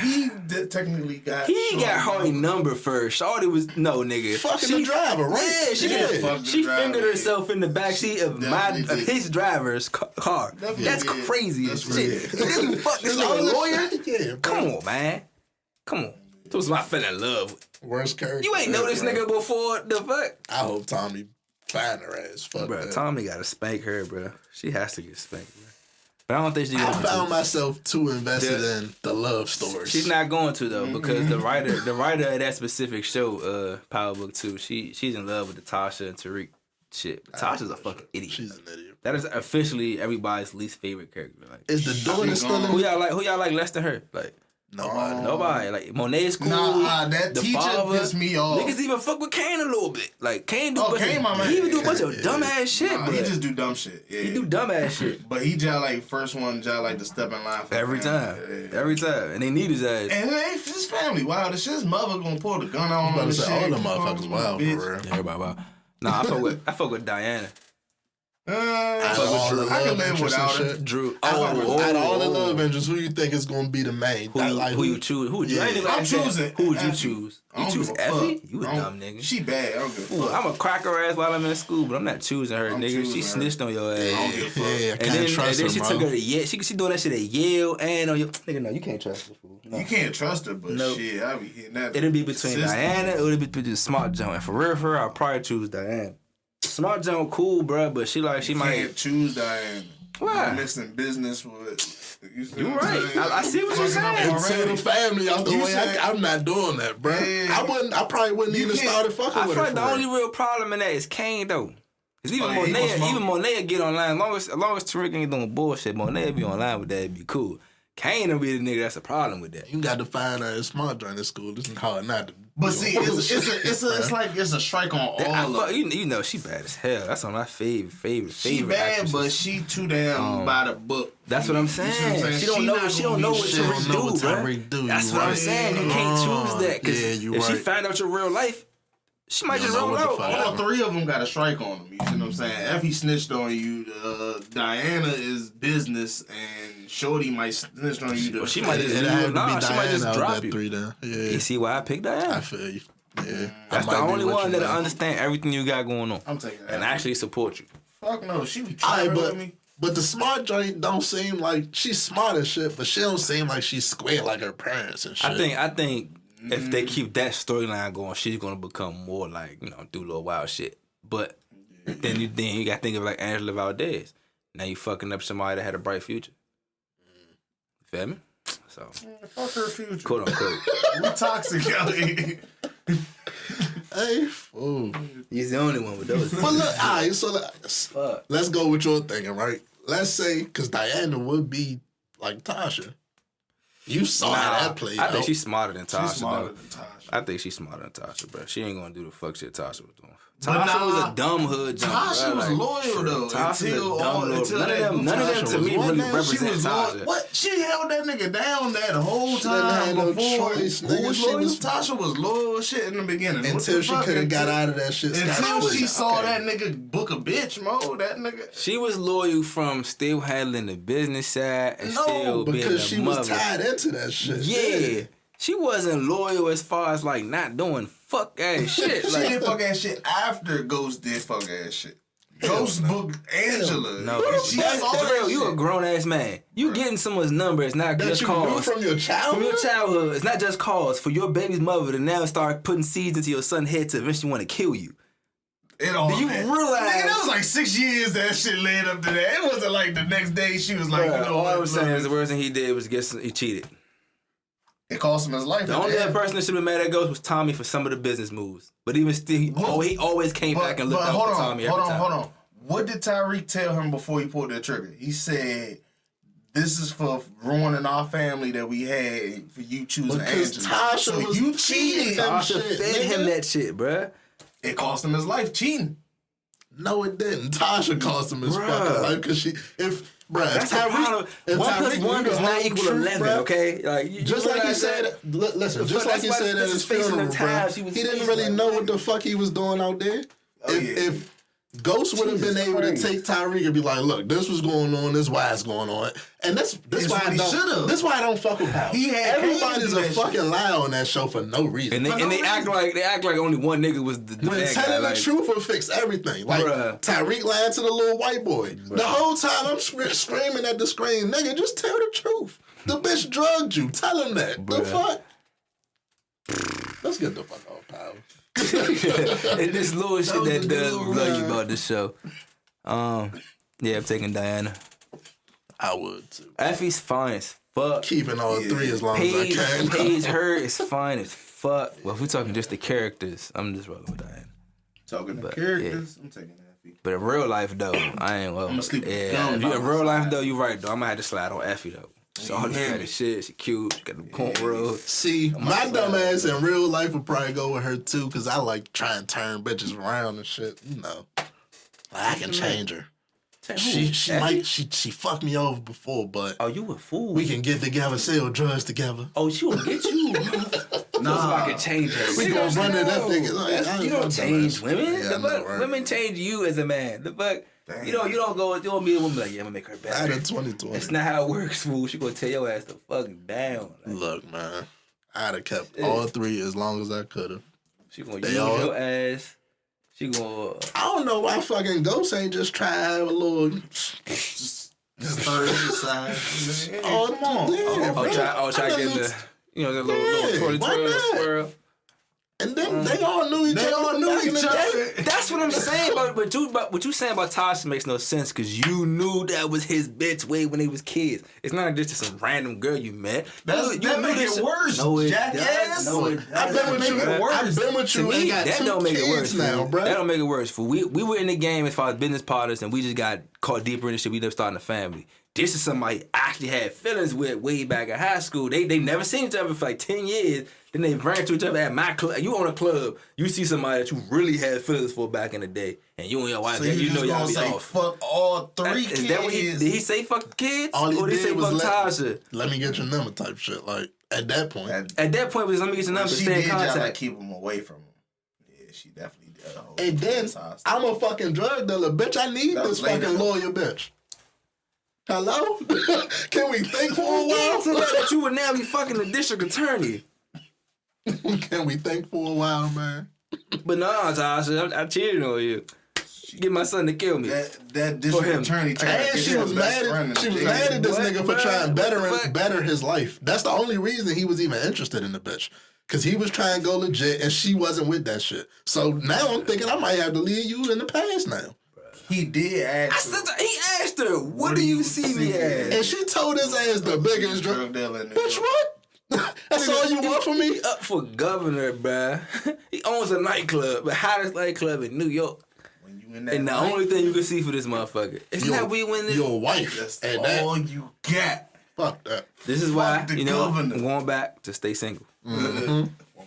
He technically got. He got Hardy number first. Shawty was no nigga. Fucking the driver, right? Yeah, she fucked the she driver, fingered yeah. herself in the backseat of definitely did. his driver's car. Definitely That's did. crazy as That's shit. right. And then you fuck this It's all nigga this lawyer. shit, yeah, bro. Come on, man. Come on. This was my fell in love with. Worst character. You ain't know this ever, nigga before the fuck. I hope Tommy find her ass. Fuck Bro, that. Tommy gotta spank her, bro. She has to get spanked, bro. But I don't think she's I going found to. myself too invested in the love stories. She's not going to though, because the writer of that specific show, Power Book 2, she's in love with the Tasha and Tariq shit. Tasha's a fucking idiot. She's an idiot. That is officially everybody's least favorite character. Like, Is the daughter still who in? y'all like less than her? Like Nobody. nobody. Like Monet's cool. Nah, that the teacher father. pissed me off. Niggas even fuck with Kane a little bit. Like Kane do. Oh, Kane, my man. He even do a bunch of dumbass shit. Nah, but he just do dumb shit. Yeah. he do dumbass shit But he just like first one, just like the step in line for every the time. family. Yeah. Every time, and they need his ass. And it ain't his family. Wow, the shit's mother gonna pull the gun on I'm him. about to and say, shit. all the Keep on motherfuckers wild bitch. for real. Yeah, everybody wild. Nah, I fuck with Diana. Out of all the I can love live interests and without her. shit. Drew. Out of all the love interests, who you think is going to be the main? Who you choose? Who would you? Yeah. I ain't even I'm ask that. choosing Who would you Effie. choose? I You don't choose give a Effie? fuck. You a I don't- dumb nigga. She bad. I don't give a Ooh, fuck. I'm a crack her ass while I'm in school, but I'm not choosing her, I'm nigga. choosing She her. snitched on your ass. I don't give a fuck. Yeah, I And can't then, trust she her, took bro. her to Yale. She doing that shit at Yale and on your nigga. No, you can't trust her. Fool. No. You can't trust her, but Nope. shit, I be hitting that. It'll be between system. Diana or it'll be between Smart Joan. And for real, I'll probably choose Diana. Smart Joan cool, bro, but she You might. can't choose Diana. Why? You're mixing business with. You see You what I'm right. saying? I see what you're Fucking up saying. Until already. the family out the You way, said- I'm not doing that, bro. Yeah. I probably wouldn't You even can't- started fucking I with feel her. like the only real problem in that is Kane though. Cause even Monet get online. As long as Tariq ain't doing bullshit, Monet be online with that. It'd be cool. Kane will be the nigga that's a problem with that. You got to find a smart joint in school. This is hard not to. But see, it's like it's a strike on all of them. You know she bad as hell. That's one of my favorite. She bad, actresses. But she too damn by the book. That's what I'm saying. She don't know what Tariq do, bro. That's what I'm saying. You can't choose that. Cause if she find out your real life, she might just roll out. All three of them got a strike on them. You see what I'm saying? Effie snitched on you. Diana is business, and Shorty might snitch on you. She might just drop you. You see why I picked Diana? I feel you. Yeah, that's the only one that'll understand everything you got going on. I'm taking that. And actually support you. Fuck no, she be trying with me. But the smart joint don't seem like she's smart as shit, but she don't seem like she's square like her parents and shit. I think if they keep that storyline going, she's gonna become more like, do a little wild shit. But then you gotta think of like Angela Valdez. Now you fucking up somebody that had a bright future. You feel me? So fuck her future. Quote unquote. We toxic, yo. Hey, fool. He's the only one with those. But look, all right, so let's go with your thinking, right? Let's say, because Diana would be like Tasha. You saw that play. I think she's smarter than Tasha. I think she's smarter than Tasha, bro. She ain't gonna do the fuck shit Tasha was doing. Tasha was a dumb hood jumper. Tasha was loyal though. None of them to me really represent Tasha. What? She held that nigga down that whole time before. Tasha was loyal as shit in the beginning. Until she could have got out of that shit. Until she saw that nigga book a bitch, mo. That nigga. She was loyal from still handling the business side and still being a mother. Because she was tied into that shit. Yeah. She wasn't loyal as far as like not doing fuck ass shit. She did fuck ass shit after Ghost did fuck ass shit. Ghost booked Angela. No, you a grown ass man. You getting someone's number is not just cause from your childhood. From your childhood, it's not just cause for your baby's mother to now start putting seeds into your son's head to eventually want to kill you. Do you realize? Nigga, that was like 6 years that shit led up to that. It wasn't like the next day she was like, all I was saying is the worst thing he did was he cheated. It cost him his life. The only other person that should have been mad at Ghost was Tommy for some of the business moves. But even still, he always came back and looked out for Tommy every time. Hold on. What did Tyreek tell him before he pulled that trigger? He said, this is for ruining our family that we had for you choosing Angela. Tasha was you cheated. Tasha fed him that shit, bruh. It cost him his life cheating. No, it didn't. Tasha cost him his fucking life because that's Tyreek. 1 + 1 does not equal 11. Okay, like just like he said. Listen, just like he said at his funeral, bro. He didn't really know what the fuck he was doing out there. If Ghost would have been able to take Tyreek and be like, "Look, this was going on. This why it's going on," and that's why I don't. That's why I don't fuck with Power. Everybody's a fucking lie on that show for no reason. And they act like only one nigga was the when telling the truth will fix everything. Like Tyreek lying to the little white boy. The whole time I'm screaming at the screen, nigga, just tell the truth. The bitch drugged you. Tell him that. The fuck. Let's get the fuck off Power. And this little shit that does love you about this show. Yeah, I'm taking Diana. I would too. Effie's fine as fuck. Keeping all three as long as I can. Paige her is fine as fuck. Well, if we're talking just the characters, I'm just rolling with Diana. Talking the characters, I'm taking Effie. But in real life though, I ain't well. I'm gonna sleep. Yeah, if you in real life though, you right though. I'm gonna have to slide on Effie though. She all the fattest shit. She cute. She got the cornrows. See, my dumb ass in real life would probably go with her too, because I like try and turn bitches around and shit. You know, like, I can change her. She fucked me over before, but you a fool. We can get together, sell drugs together. She will get you. Nah, I can change her. We gonna run it up, nigga. Like, you don't change women. Yeah, right. Women change you as a man. The fuck. Damn. You don't be a woman like, yeah, I'm gonna make her better. Out of 2020. That's not how it works, fool. She gonna tell your ass to fuck down. Like, look, man, I'd have kept all three as long as I could have. She gonna use your ass. She gonna. I don't know why fucking Ghost ain't just try to have a little. Just third side. Oh, come on. Try to get the, the little 2012 swirl. And then they all knew each other. That's what I'm saying. But what you saying about Tasha makes no sense because you knew that was his bitch way when they was kids. It's not just some random girl you met. That make it worse, jackass. Yes. No, I've been with you. I've been with you and got that 2 don't make it worse kids now, bro. That don't make it worse. We were in the game as far as business partners, and we just got caught deeper in the shit. We never started a family. This is somebody I actually had feelings with way back in high school. They never seen each other for like 10 years. Then they ran to each other at my club. You own a club, you see somebody that you really had feelings for back in the day, and you and your wife, So you know y'all be say off. Fuck all 3 kids. Is that what did he say fuck kids? All he or did he say did was fuck Tasha? let me get your number type shit. Like, at that point. At that point, it was let me get your number, She stay in did try to contact. keep him away from him. Yeah, she definitely did. And then, I'm a fucking drug dealer, bitch. I need That this was later. fucking lawyer, bitch. Hello? Can we think for a while? So that you would now be fucking the district attorney. Can we think for a while, man? But no, Tasha, I cheated on you. Get my son to kill me. That district attorney tried to And get she her was best mad. friend in She the was jail. mad at this nigga for trying What? better his life. That's the only reason he was even interested in the bitch. Cause he was trying to go legit, and she wasn't with that shit. So now I'm thinking I might have to leave you in the past now. He did ask her. He asked her, what do you see me as? And she told his ass the biggest drug dealer in the Bitch, what? That's all you want from me? Up for governor, bruh. He owns a nightclub, the hottest nightclub in New York. When you in that And the only thing you can see for this motherfucker is not we win this. Your wife. that's And all that. you got. Fuck that. This is why, the you know, governor. I'm going back to stay single.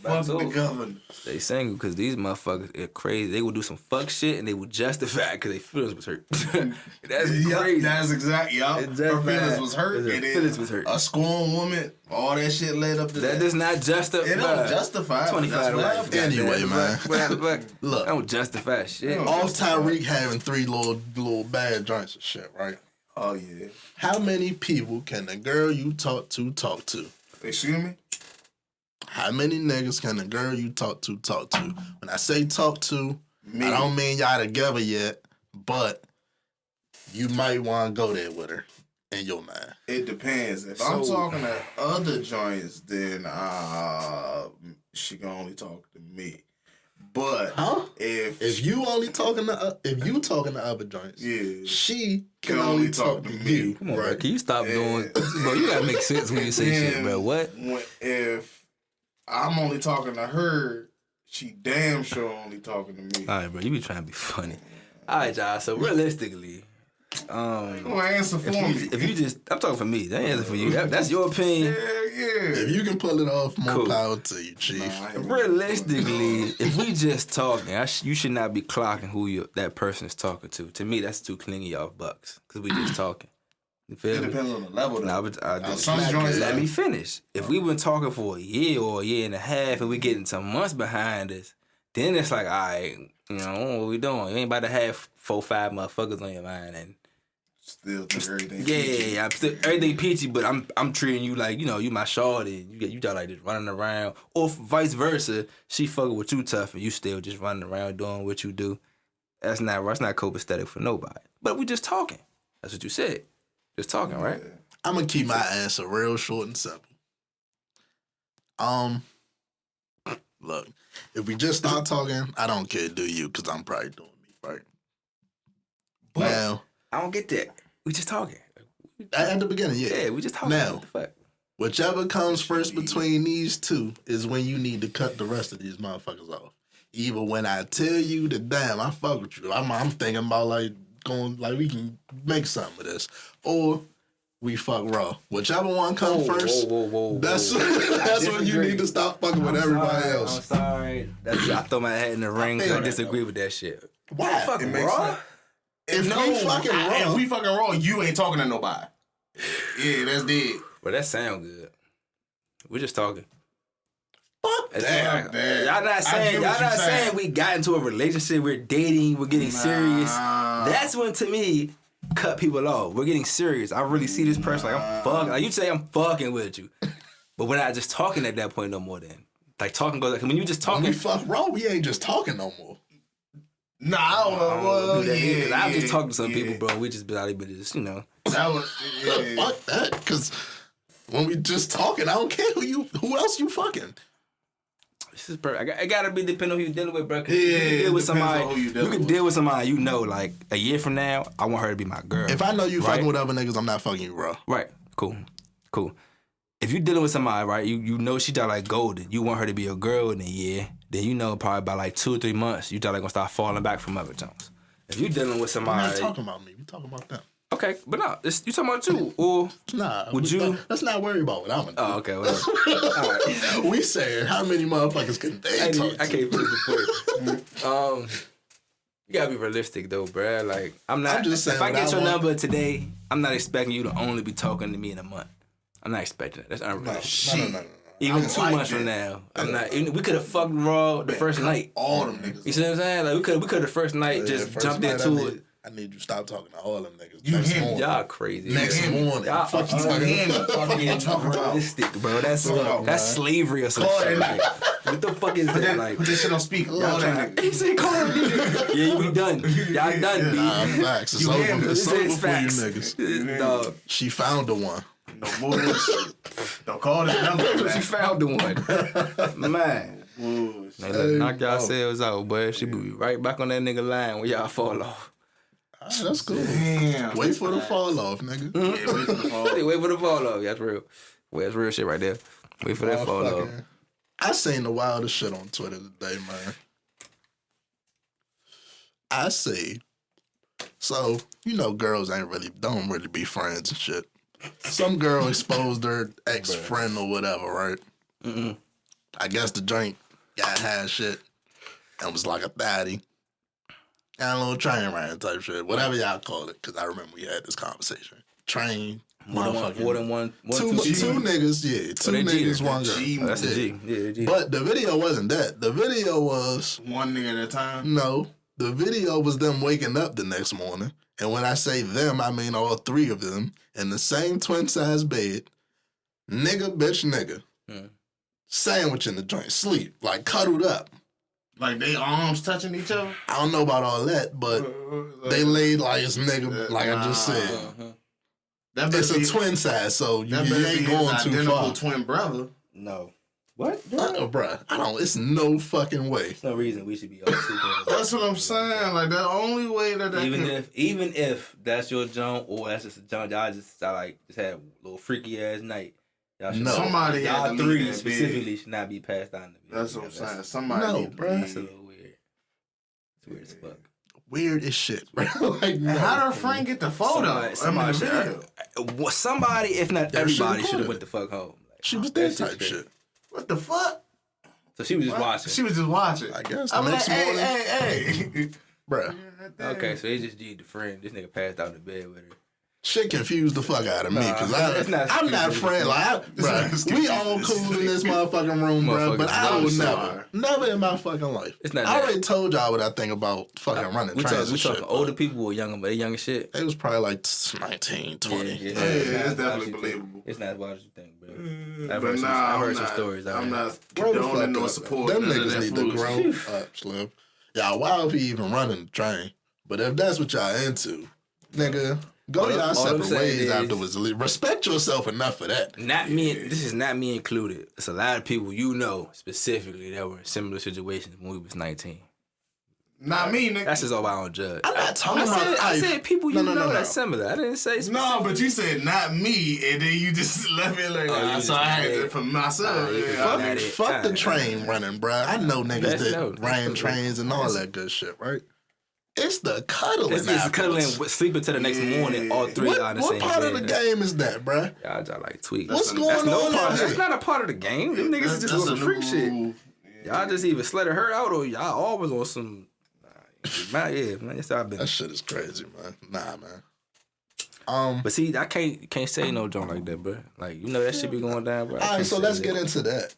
Fuck the governor. Stay single because these motherfuckers are crazy. They will do some fuck shit and they will justify it because their feelings was hurt. That's crazy. That's exactly. Yup. It's Her just feelings bad. was hurt. Her And then feelings was hurt. A scorned woman. All that shit led up to that. That does not justify. It don't justify. 25 to life. Anyway, man. Look, I don't justify shit. Off Tyreek having 3 little bad joints and shit, right? Oh yeah. How many people can the girl you talk to? Excuse me. How many niggas can the girl you talk to? When I say talk to, I don't mean y'all together yet, but you might want to go there with her in your mind. It depends. If I'm talking to other joints, then she can only talk to me. But if you only talking to if you talking to other joints, yeah, she can only talk to you. Come on, right? bro. Can you stop doing? Bro, you gotta make sense when you say shit, bro. What? If I'm only talking to her, she damn sure only talking to me. All right, bro. You be trying to be funny. All right, y'all. So realistically, answer for me. If you just, I'm talking for me. That ain't answer for you. That's your opinion. Yeah. If you can pull it off, more Cool. power to you, Chief. Realistically, if we just talking, you should not be clocking who that person is talking to. To me, that's too clingy off bucks because we just talking. You feel It me? depends on the level. Though. Some joints. Let me finish. If we've been talking for a year or a year and a half, and we getting some months behind us, then it's like, all right, you know, what we doing? You ain't about to have 4-5 motherfuckers on your mind and. Still think everything. Yeah, I'm still everything peachy, but I'm treating you like, you know, you my shorty. You just like just running around, or vice versa. She fucking with you tough, and you still just running around doing what you do. That's not copacetic for nobody. But we just talking. That's what you said. Just talking, right? I'm gonna keep my answer real short and simple. Look, if we just start talking, I don't care, do you? Because I'm probably doing me, right? But now, I don't get that. We just talking. At the beginning, yeah. Yeah, we just talking. Now, What the fuck? whichever comes first between these two is when you need to cut the rest of these motherfuckers off. Either when I tell you that, damn, I fuck with you, I'm thinking about like going, like we can make something of this, or we fuck raw. Whichever one comes first, that's when you need to stop fucking with everybody else. I'm sorry. I throw my head in the ring because I disagree with that shit. Why? Fuck It makes raw? sense. If we fucking raw, If we fucking raw, you ain't talking to nobody. Yeah, that's dead. Well, that sound good. We're just talking. fuck It's that. like, y'all not saying we got into a relationship, we're dating, we're getting serious. That's when, to me, cut people off. We're getting serious. I really see this person like I'm fucking. Like you say, I'm fucking with you, but we're not just talking at that point no more. Then, like talking goes like when you just When talking. we fuck raw, we ain't just talking no more. Nah, I don't know. Well, Because I was just talking to some yeah. people, bro. We just be like, just, you know. That was, Fuck that, because when we just talking, I don't care who else you fucking. This is perfect. It gotta be depending on who you're dealing with, bro. 'Cause Yeah, you can deal with it depends on somebody. who you You dealing can with. deal with somebody you know, like a year from now, I want her to be my girl. If I know you Right. fucking with other niggas, I'm not fucking you raw. Right. Cool. if you dealing with somebody, right, you know she got like golden. You want her to be a girl in a year, then you know probably by like 2 or 3 months, you thought like gonna start falling back from other tones. If you dealing with somebody, We're not talking about me. We talking about them. okay, but no, you talking about you or would you? Let's not worry about what I'm gonna do. Oh, okay, whatever. All right. We saying how many motherfuckers can they talk I to? can't finish the point. You gotta be realistic though, bruh. Like I'm just saying, if I get your number today, I'm not expecting you to only be talking to me in a month. I'm not expecting that. That's unrealistic. No. Even 2 months from now, I'm not. We could have fucked raw the first night. All them niggas. You see what I'm saying? Like we could the first night just first jumped night into it. I need you to stop talking to all them niggas. You Next hear me? morning. Y'all crazy. Next morning. Y'all Fuck you talking about. Realistic, bro. That's slavery or some Call shit. that Like, what the fuck is that? Like, Put this shit on speaker. Y'all that nigga. he said, "Call that nigga." Yeah, we done. Y'all done, B. Nah, facts. It's You hear me? over. It's This over is for you facts. niggas. Dog. She found the one. No bullshit. Don't call this number. She Man. found the one. Man. Bullshit. Hey, look, knock y'all selves out, boy. She be right back on that nigga line when y'all fall off. That's cool. Damn. Wait for the fall off, nigga. Yeah, wait for the fall. Wait for the fall off. That's real. Well, that's real shit right there. Wait for that fall off. Motherfucking- I seen the wildest shit on Twitter today, man. I see. So, you know, girls don't really be friends and shit. Some girl exposed her ex-friend or whatever, right? Mm-mm. I guess the joint got had shit and was like a baddie. And a little train ride type shit. Whatever y'all call it, because I remember we had this conversation. Train, More than one. two niggas, yeah. Two they G, niggas, one girl. G, Oh, that's a Yeah. G. Yeah, G. But the video wasn't that. The video was, One nigga at a time. no, the video was them waking up the next morning. And when I say them, I mean all 3 of them in the same twin-size bed. Nigga, bitch, nigga. Sandwich in the joint, sleep, like cuddled up. Like they arms touching each other. I don't know about all that, but they laid like it's nigga, like I just said. That It's better a be- twin size, so you That better be ain't his going too identical far. twin brother. No. What? Bruh, it's no fucking way. There's no reason we should be all super. That's what I'm saying. Like the only way that Even if that's your junk or that's just a junk, y'all just had a little freaky ass night. Y'all should No. Somebody had to y'all leave 3 that specifically bed. should not be passed down to me. That's what I'm saying. Somebody No, need to bruh. That's a leave. little weird. It's weird as fuck. Weird as shit, bro. Like, And no. how did her friend get the photo? Somebody, if not Yeah, everybody, she should have recorded went the fuck home. Like, She was that dead shit's type crazy. shit. What the fuck? So she was just watching. She was just watching. I guess. I mean, Next like, morning, hey. bruh. Okay, so they just G'd the friend. This nigga passed out in the bed with her. Shit confused the fuck out of me, because it's not I'm not confusing. friend. Like, bruh, we all cool in this motherfucking room, bruh, but I Motherfuckers would sorry. never in my fucking life. It's not I that. already told y'all what I think about fucking running We trains and talking shit. older people or younger, but they young as shit. It was probably like 19, 20. Yeah, not it's as wild as definitely you think. believable. It's not as wild as you think, bro. But I've heard some stories. I'm not Grow the fuck condoning nor up. supporting Them none of niggas that need to foolishness. grow up, Slim. Y'all wild if you even running the train. But if that's what y'all into, nigga, go y'all all I'm separate saying ways is- afterwards. Respect yourself enough for that. Not me. This is not me included. It's a lot of people you know specifically that were in similar situations when we was 19. Not me, nigga. That's just all I don't judge. I'm not talking I about. said people you No. that's similar. I didn't say specific. No, but you said not me, and then you just left it like, you so I had just- it for myself. you Yeah, just- I Not mean, it. Fuck the train running, bruh. I know niggas That's that no- ran trains and all that good shit, right? It's the cuddling. It's cuddling, afterwards. sleeping till the next morning. All 3 What, y'all in the what same part bed. of the game is that, bruh? Y'all just like tweet. What's That's going no on part. out That's here? not a part of the game. Them niggas is just that's doing a freak new shit. rule. Y'all just either slutted her out or y'all always on some. Man, that's how I've been. That shit is crazy, man. Nah, man. But see, I can't say no joke like that, bro. Like you know that shit be going down, bro. All right, so let's get into that.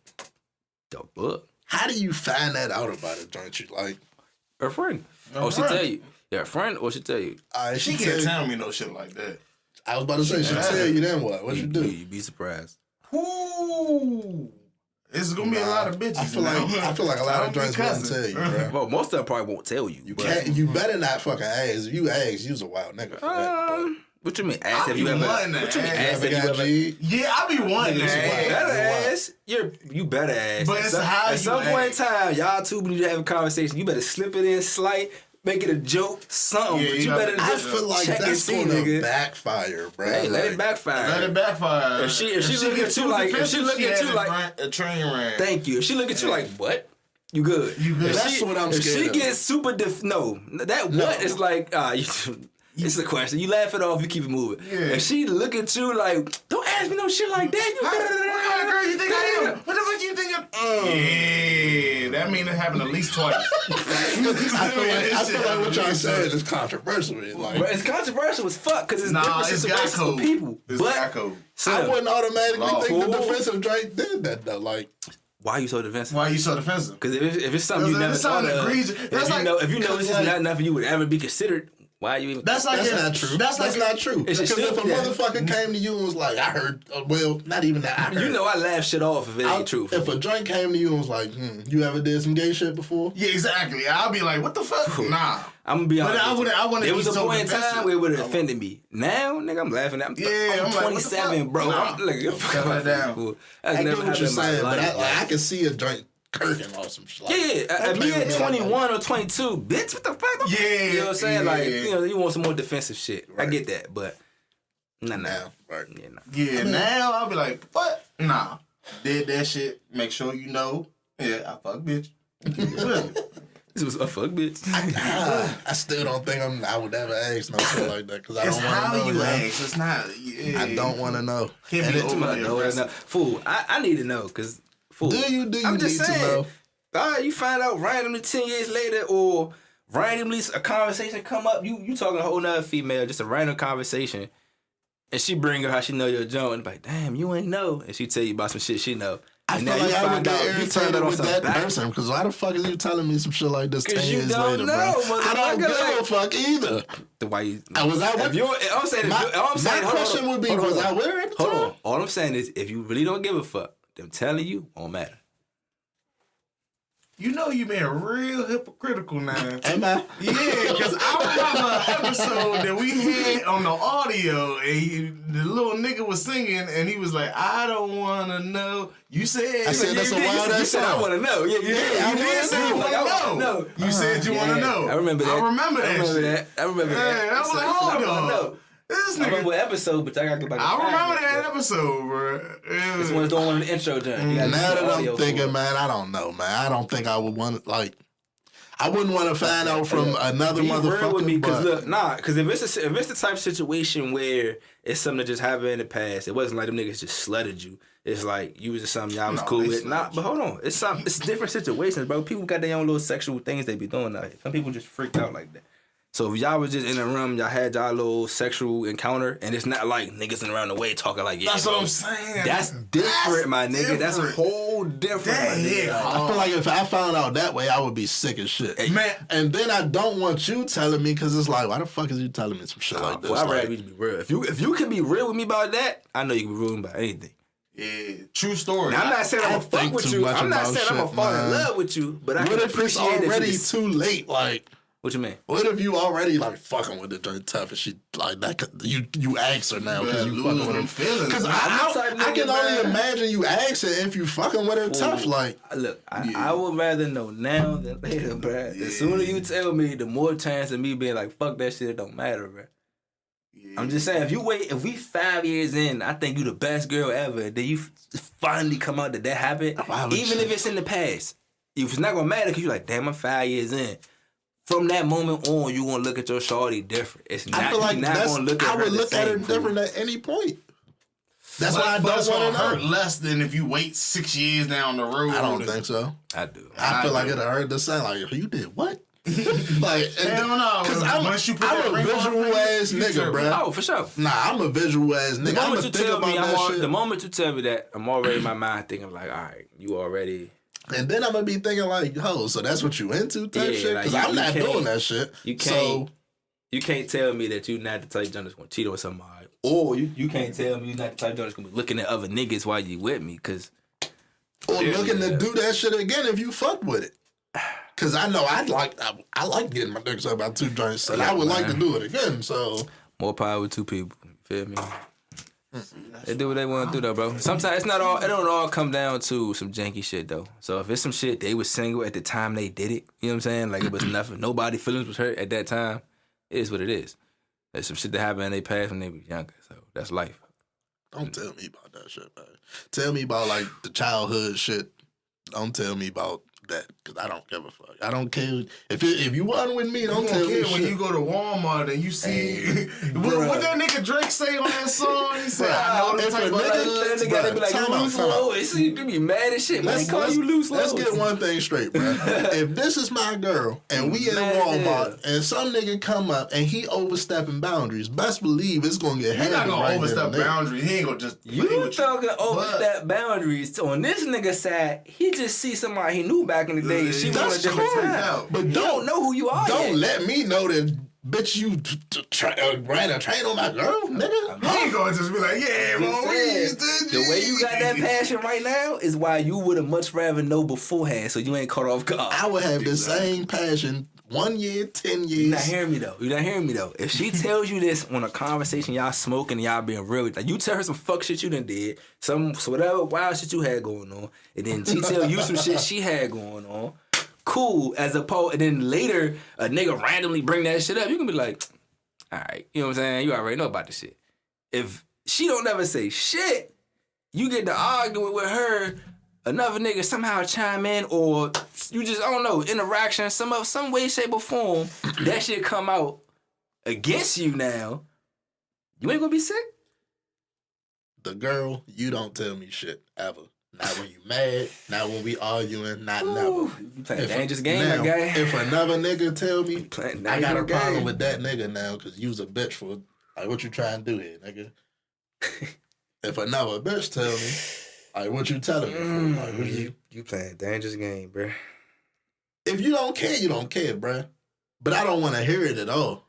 the book. How do you find that out about a joint you like? Her friend. Oh, she tell you. Yeah, her friend or she tell you. All right, She tell can't you. tell me no shit like that. I was about to say, she tell you then what? What you do? You be surprised. Ooh. It's gonna be a lot of bitches. I feel like a lot of joints won't tell you, bro. Well, most of them probably won't tell you. You but- can't. You better not fucking ask. If you ask, you's a wild nigga for that. but- What you mean? Ask I have you be ever? wanting to What you mean? ask. Ask Ever have you got ever? G? Yeah, I be wanting Niggas that. wild. Better Why? ass. You better ass. But it's how At you some point in ask. time, y'all two need to have a conversation. You better slip it in slight. make it a joke, something. Yeah, but you you better I just feel like check and that's see, gonna nigga. backfire, bro. Hey, let it Like, backfire. Let it backfire. If she look at you like, if she look at you like, a train wreck. thank you. If she look at you like, what? You good. You good. If That's she, what I'm if scared she of. gets super what is like, it's a question. You laugh it off, you keep it moving. Yeah. If she look at you like, don't ask me no shit like that. What kind of girl you think I am? What the fuck you think Yeah, that means it happened at least twice. I feel like what y'all saying is controversial. Like, But it's controversial as fuck because it's different it's situations got for people. It's But got code. I wouldn't automatically Law. think the Fool. defensive Drake did that though. Like, why are you so defensive? Why are you so defensive? Because if it's something you If never it's thought something of, egregious- that's like- if you know this is like- not nothing you would ever be considered, why are you even? That's like that's if- not true. That's That's like not true. It should Because if still a be that. motherfucker came to you and was like, I heard, well, not even that. I heard. You know I laugh shit off if it ain't true. If a drink came to you and was like, you ever did some gay shit before? Yeah, exactly. I'll be like, what the fuck? Nah. I'm gonna be honest. I wouldn't There was be a so point in defensive. time where it would have offended me. Now, nigga, I'm laughing. I'm Yeah, I'm like, what the 27, fuck? bro. Nah. I'm like, Shut that down. That's I never get what you're happened in my saying, but life. I can see a drink kirking or some shit. Like, Yeah, don't me play at with me like 21 or 22, bitch, what the fuck? Yeah, You know what I'm saying? Like, yeah. you want some more defensive shit. I Right. get that, but nah. Now, right. Yeah, nah. Yeah, now I'll be like, what? Nah. Did that shit. Make sure you know. Yeah, I fuck bitch. This was a fuck, bitch. I still don't think I would ever ask no shit like that because I It's don't want how to know. you man. ask. It's not. Yeah. I don't want to know. Can't And be it- overly aggressive. Fool, I need to know, because, fool. Do you I'm just need saying, to know? all right, you find out randomly 10 years later, or randomly a conversation come up, you talking to a whole nother female, just a random conversation, and she bring up how she know your joint, and like, damn, you ain't know, and she tell you about some shit she know. I And feel now like you I would find get out you irritated turned on with some that back. person because why the fuck are you telling me some shit like this 10 'Cause you years don't later, know, bro? I don't give motherfucker, a fuck either. The why you? Was I with? If you, I'm saying, My, all I'm saying, my hold on, question would be, hold on, was I hold with on. her at the Hold time? on. All I'm saying is, if you really don't give a fuck, them telling you won't matter. You know you being real hypocritical now. Am I? Yeah, because I remember an episode that we had on the audio, and the little nigga was singing, and he was like, "I don't want to know." You said, I said that's a wild You ass said I song. want to know. Yeah, you did. I You wanna did say you know. want to know. No, you said you want to know. I remember that. I remember that. I remember shit. that. I remember Yeah, that. I was like, So, hold I wanna on. know. This I remember nigga. what episode, but I gotta go back. I and find remember it, that but episode, bro. This one's the one in the intro, John. You gotta Now listen to that audio I'm for thinking, it. man, I don't know, man. I don't think I would want like. I wouldn't want to find out from another Be real motherfucker. with me, but because if it's the type of situation where it's something that just happened in the past, it wasn't like them niggas just slutted you. It's like you was just something y'all was No, cool they with. slutted Nah, you. but hold on, it's different situations, bro. People got their own little sexual things they be doing out here. Some people just freak out like that. So if y'all was just in a room, y'all had y'all little sexual encounter, and it's not like niggas around the way talking like, yeah, That's bro. what I'm saying. That's different, my nigga. That's a different. whole different, That my nigga. hit I feel like if I found out that way, I would be sick as shit. Man. And then I don't want you telling me because it's like, why the fuck is you telling me some shit like this? Well, I'd rather Like, you to be real. If you can be real with me about that, I know you can be real about anything. Yeah, true story. Now, I'm not saying I'm I gonna fuck think with too you. much I'm not about saying I'm gonna shit, fall in man. love with you, but I what can if it's appreciate that already you too late? Like, What you mean? what if you already like fucking with the joint tough and she like that? You ask her now because you fucking with her. feelings. Because I'm the type I can nigga, only man. imagine you asking if you fucking with her tough. Like, Look, I would rather know now than later, bruh. The sooner you tell me, the more chance of me being like, fuck that shit, it don't matter, bruh. I'm just saying, if we 5 years in, I think you the best girl ever, then you finally come out that happened, Why would even you? if it's in the past. If it's not gonna matter, because you're like, damn, I'm 5 years in. From that moment on, you gonna look at your shawty different. It's not, I feel like you're not gonna look at I her would the look at her same, fool. different at any point. That's But why I it's don't gonna want to hurt know. less than if you wait 6 years down the road. I don't think so. I do. I feel like do. it'll hurt the same. Like, you did what? Like, Hell no. Because Once you put I'm that a ring on her visual finger, ass you nigga, tripping. bruh. Oh, for sure. Nah, I'm a visual ass The nigga. I'm moment gonna you think tell about me, that shit. the moment you tell me that, I'm already in my mind thinking like, all right, you already. And then I'm gonna be thinking like, yo, so that's what you into type Yeah, shit? like, Because you- I'm you not can't- doing that shit. You So can't. You can't tell me that you not the type that's gonna cheat on somebody, or you can't tell me you not the type that's gonna be looking at other niggas while you with me, cause. or Yeah, looking yeah. to do that shit again if you fuck with it. Cause I know I like getting my dicks up about 2 joints, and I would like to do it again. So More power with 2 people. You feel me? They do what they want to do though, bro. Sometimes it's not all. It don't all come down to some janky shit though. So if it's some shit they was single at the time they did it, you know what I'm saying? Like it was nothing. Nobody feelings was hurt at that time. It is what it is. There's some shit that happened in they past when they was younger. So that's life. Don't tell me about that shit, man. Tell me about like the childhood shit. Don't tell me about that because I don't give a fuck. I don't care if you wasn't with me. Don't tell me when shit. you go to Walmart and you see what that nigga Drake say on that song. He said, "I know the type of nigga gotta be like you loose low. You can be mad as shit. Man, call you loose low. Let's get one thing straight, bro. If this is my girl and we in Walmart and some nigga come up and he overstepping boundaries, best believe it's gonna get handled. He not gonna overstep boundaries. He ain't gonna just you talking overstep boundaries. On this nigga side, he just see somebody he knew back in the day. She was on a different time. But you don't know who you are. Don't let me know that, bitch, you ran a train on my girl, nigga. He ain't gonna just be like, yeah, bro. The way you got that passion right now is why you would have much rather know beforehand, so you ain't caught off guard. I would have the same passion 1 year, 10 years. You're not hearing me though. You're not hearing me though. If she tells you this on a conversation, y'all smoking and y'all being real, like you tell her some fuck shit you done did, so whatever wild shit you had going on, and then she tell you some shit she had going on. Cool, as opposed, and then later a nigga randomly bring that shit up, you can be like, all right, you know what I'm saying? You already know about this shit. If she don't never say shit, you get to arguing with her, another nigga somehow chime in, or you just, I don't know, interaction, some way, shape, or form, that shit come out against you now, you ain't gonna be sick? The girl, you don't tell me shit, ever. Not when you mad, not when we arguing, not never. You playing a dangerous game, my guy. If another nigga tell me, I got a problem with that nigga now because you was a bitch for, like, what you trying to do here, nigga? If another bitch tell me, like, what you telling me for? Like, what you playing a dangerous game, bruh. If you don't care, you don't care, bruh. But I don't want to hear it at all.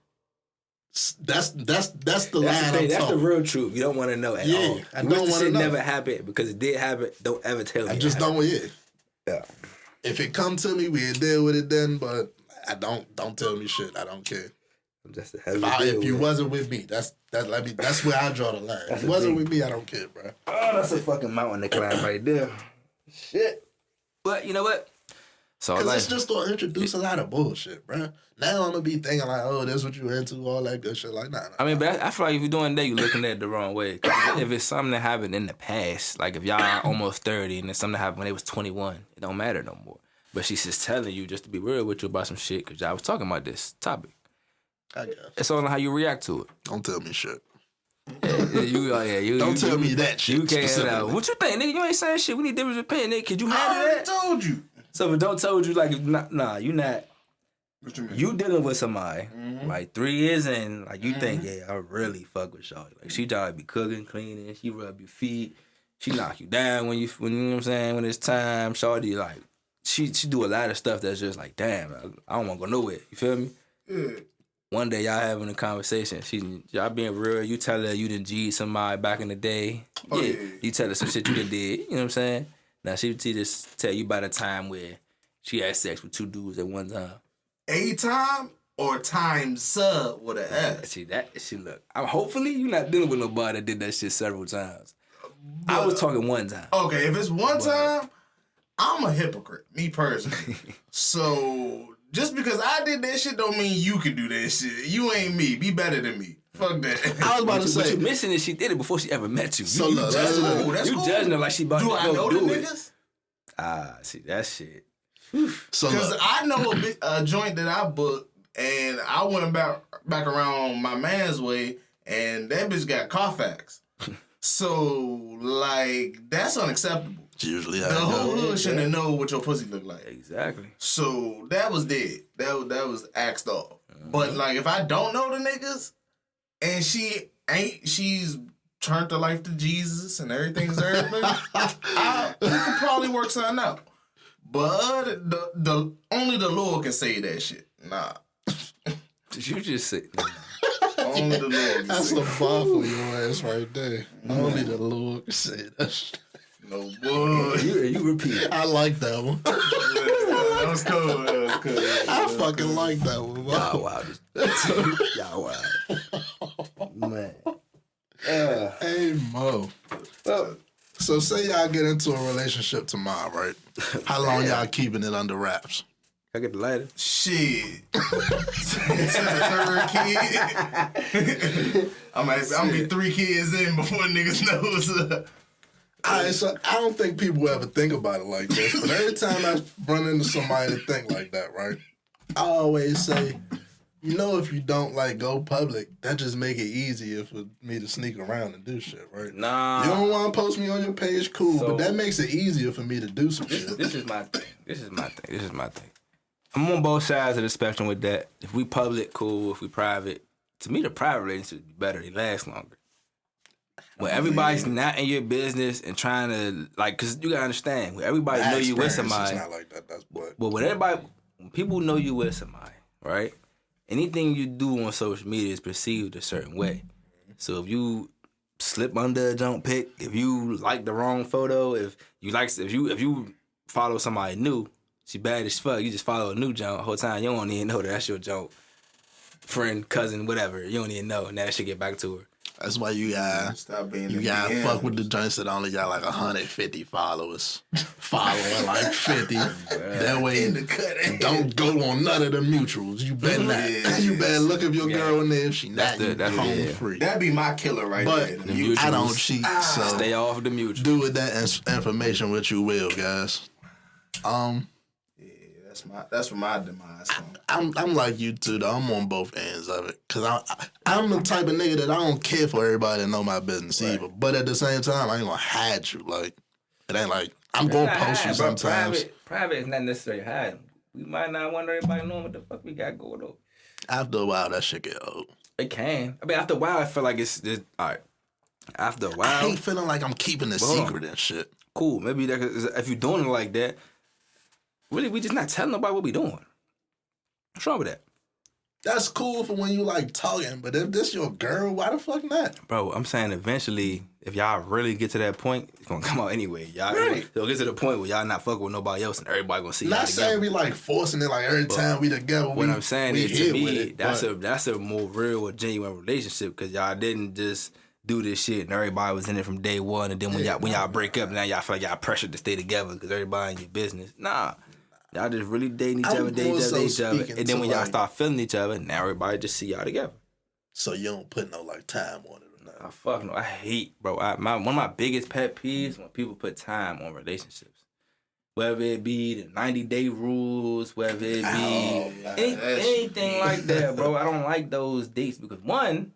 That's the line. That's the real truth. You don't want to know at all. I don't want to know. Never happened because it did happen. Don't ever tell me. I just don't want it. Yeah. If it come to me, we'll deal with it then. But I don't tell me shit. I don't care. If you wasn't with me, that's where I draw the line. If you wasn't with me, I don't care, bro. Oh, that's a fucking mountain to climb right there. Shit. But you know what? So because it's just gonna introduce a lot of bullshit, bro. Now I'm gonna be thinking like, oh, that's what you into, all that good shit. Like, nah. I mean, but I feel like if you're doing that, you're looking at it the wrong way. If it's something that happened in the past, like if y'all are almost 30 and it's something that happened when they was 21, it don't matter no more. But she's just telling you just to be real with you about some shit because y'all was talking about this topic. I guess. It's all on how you react to it. Don't tell me shit. Don't tell me that shit. You can't. What you think, nigga? You ain't saying shit. We need difference of opinion, nigga. Could you handle that? I told you. So if it don't told you, like, nah, you not. What you mean? You dealing with somebody, like 3 years in, like you think, yeah, I really fuck with y'all. Like she try to be cooking, cleaning, she rub your feet, she knock you down when you know what I'm saying, when it's time. Shorty, like, she do a lot of stuff that's just like, damn, I don't want to go nowhere. You feel me? Yeah. One day y'all having a conversation, y'all being real, you tell her you done G'd somebody back in the day. Yeah. You tell her some shit you done did, you know what I'm saying? Now she just tell you about a time where she had sex with 2 dudes at one time. A time or times with an S? See, look. Hopefully you not dealing with nobody that did that shit several times. I was talking one time. Okay, if it's one time, I'm a hypocrite, me personally. So just because I did that shit don't mean you can do that shit. You ain't me. Be better than me. Fuck that. I was about to say. What you missing is she did it before she ever met you. So look, that's cool. You judging her like she about to go do it. Do I know the niggas? See, that shit. So because I know a joint that I booked, and I went back around my man's way, and that bitch got Carfax. So, like, that's unacceptable. It's usually the whole hood shouldn't know what your pussy look like. Exactly. So that was dead. That was axed off. But like, if I don't know the niggas, and she's turned her life to Jesus and everything's everything, we could probably work something out. But the only the Lord can say that shit. Nah. Did you just say? Only the Lord can that's say the bar for your ass right there. Only the Lord can say that shit. No boy. You repeat it. I like that one. That was cool. I fucking like that one. Y'all wild. Y'all wild. Man. Hey, Mo. So say y'all get into a relationship tomorrow, right? How long y'all keeping it under wraps? I get the lighter. Shit. Third kid. I'm gonna be 3 kids in before niggas knows. Alright, so I don't think people ever think about it like this, but every time I run into somebody that think like that, right? I always say, you know, if you don't like go public, that just make it easier for me to sneak around and do shit, right? Nah. You don't want to post me on your page, cool, but that makes it easier for me to do some shit. This is my thing. I'm on both sides of the spectrum with that. If we public, cool. If we private, to me, the private relationship is better. They last longer. When everybody's not in your business and trying to, like, because you got to understand, when everybody know you with somebody. It's not like that. That's what. But when people know you with somebody, right? Anything you do on social media is perceived a certain way. So if you slip under a junk pic, if you like the wrong photo, if you follow somebody new, she bad as fuck, you just follow a new junk the whole time, you don't even know that's your junk. Friend, cousin, whatever. You don't even know. And that shit get back to her. That's why you gotta fuck with the joints that only got like 150 followers. Following like 50. That way, don't go on none of the mutuals. You better not. You better look at your girl in there if she not home free. That'd be my killer right there. But I don't cheat, so stay off the mutuals. Do with that information what you will, guys. That's where my demise comes. I'm like you too, though. I'm on both ends of it. Because I'm the type of nigga that I don't care for everybody to know my business either. But at the same time, I ain't going to hide you. Like, it ain't like, I'm going to post you sometimes. Private is not necessarily hiding. We might not want everybody knowing what the fuck we got going on. After a while, that shit get old. It can. I mean, after a while, I feel like it's all right. After a while. I hate feeling like I'm keeping a secret and shit. Cool. Maybe if you're doing it like that, really, we just not telling nobody what we doing. What's wrong with that? That's cool for when you like talking, but if this your girl, why the fuck not? Bro, I'm saying eventually, if y'all really get to that point, it's gonna come out anyway. Y'all it'll get to the point where y'all not fucking with nobody else and everybody gonna see y'all together. Not saying we like forcing it like every time we together. What I'm saying is, to me, that's a more real or genuine relationship because y'all didn't just do this shit and everybody was in it from day one, and then when y'all break up, now y'all feel like y'all pressured to stay together because everybody in your business. Nah. Y'all just really dating each other, and then when y'all start feeling each other, now everybody just see y'all together. So you don't put no like time on it or nothing? Oh, fuck no. I hate, bro. One of my biggest pet peeves when people put time on relationships. Whether it be the 90-day rules, whether it be anything like that, bro. I don't like those dates because one,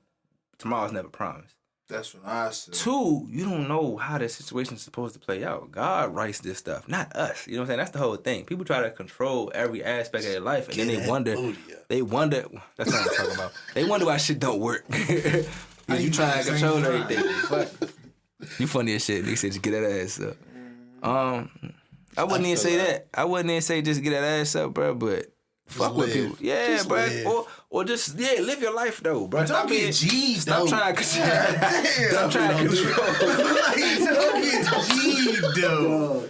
tomorrow's never promised. That's what I said. 2, you don't know how the situation's supposed to play out. God writes this stuff, not us. You know what I'm saying? That's the whole thing. People try to control every aspect of their life, and then they wonder. That's what I'm talking about. They wonder why shit don't work. Because you try to control everything. You funny as shit. They said just get that ass up. I wouldn't even say that. I wouldn't even say just get that ass up, bro. But fuck with people. Yeah, just bro. Live. Or just live your life though, bro. Don't get G. Stop trying to control. Stop trying to control. Don't get G though.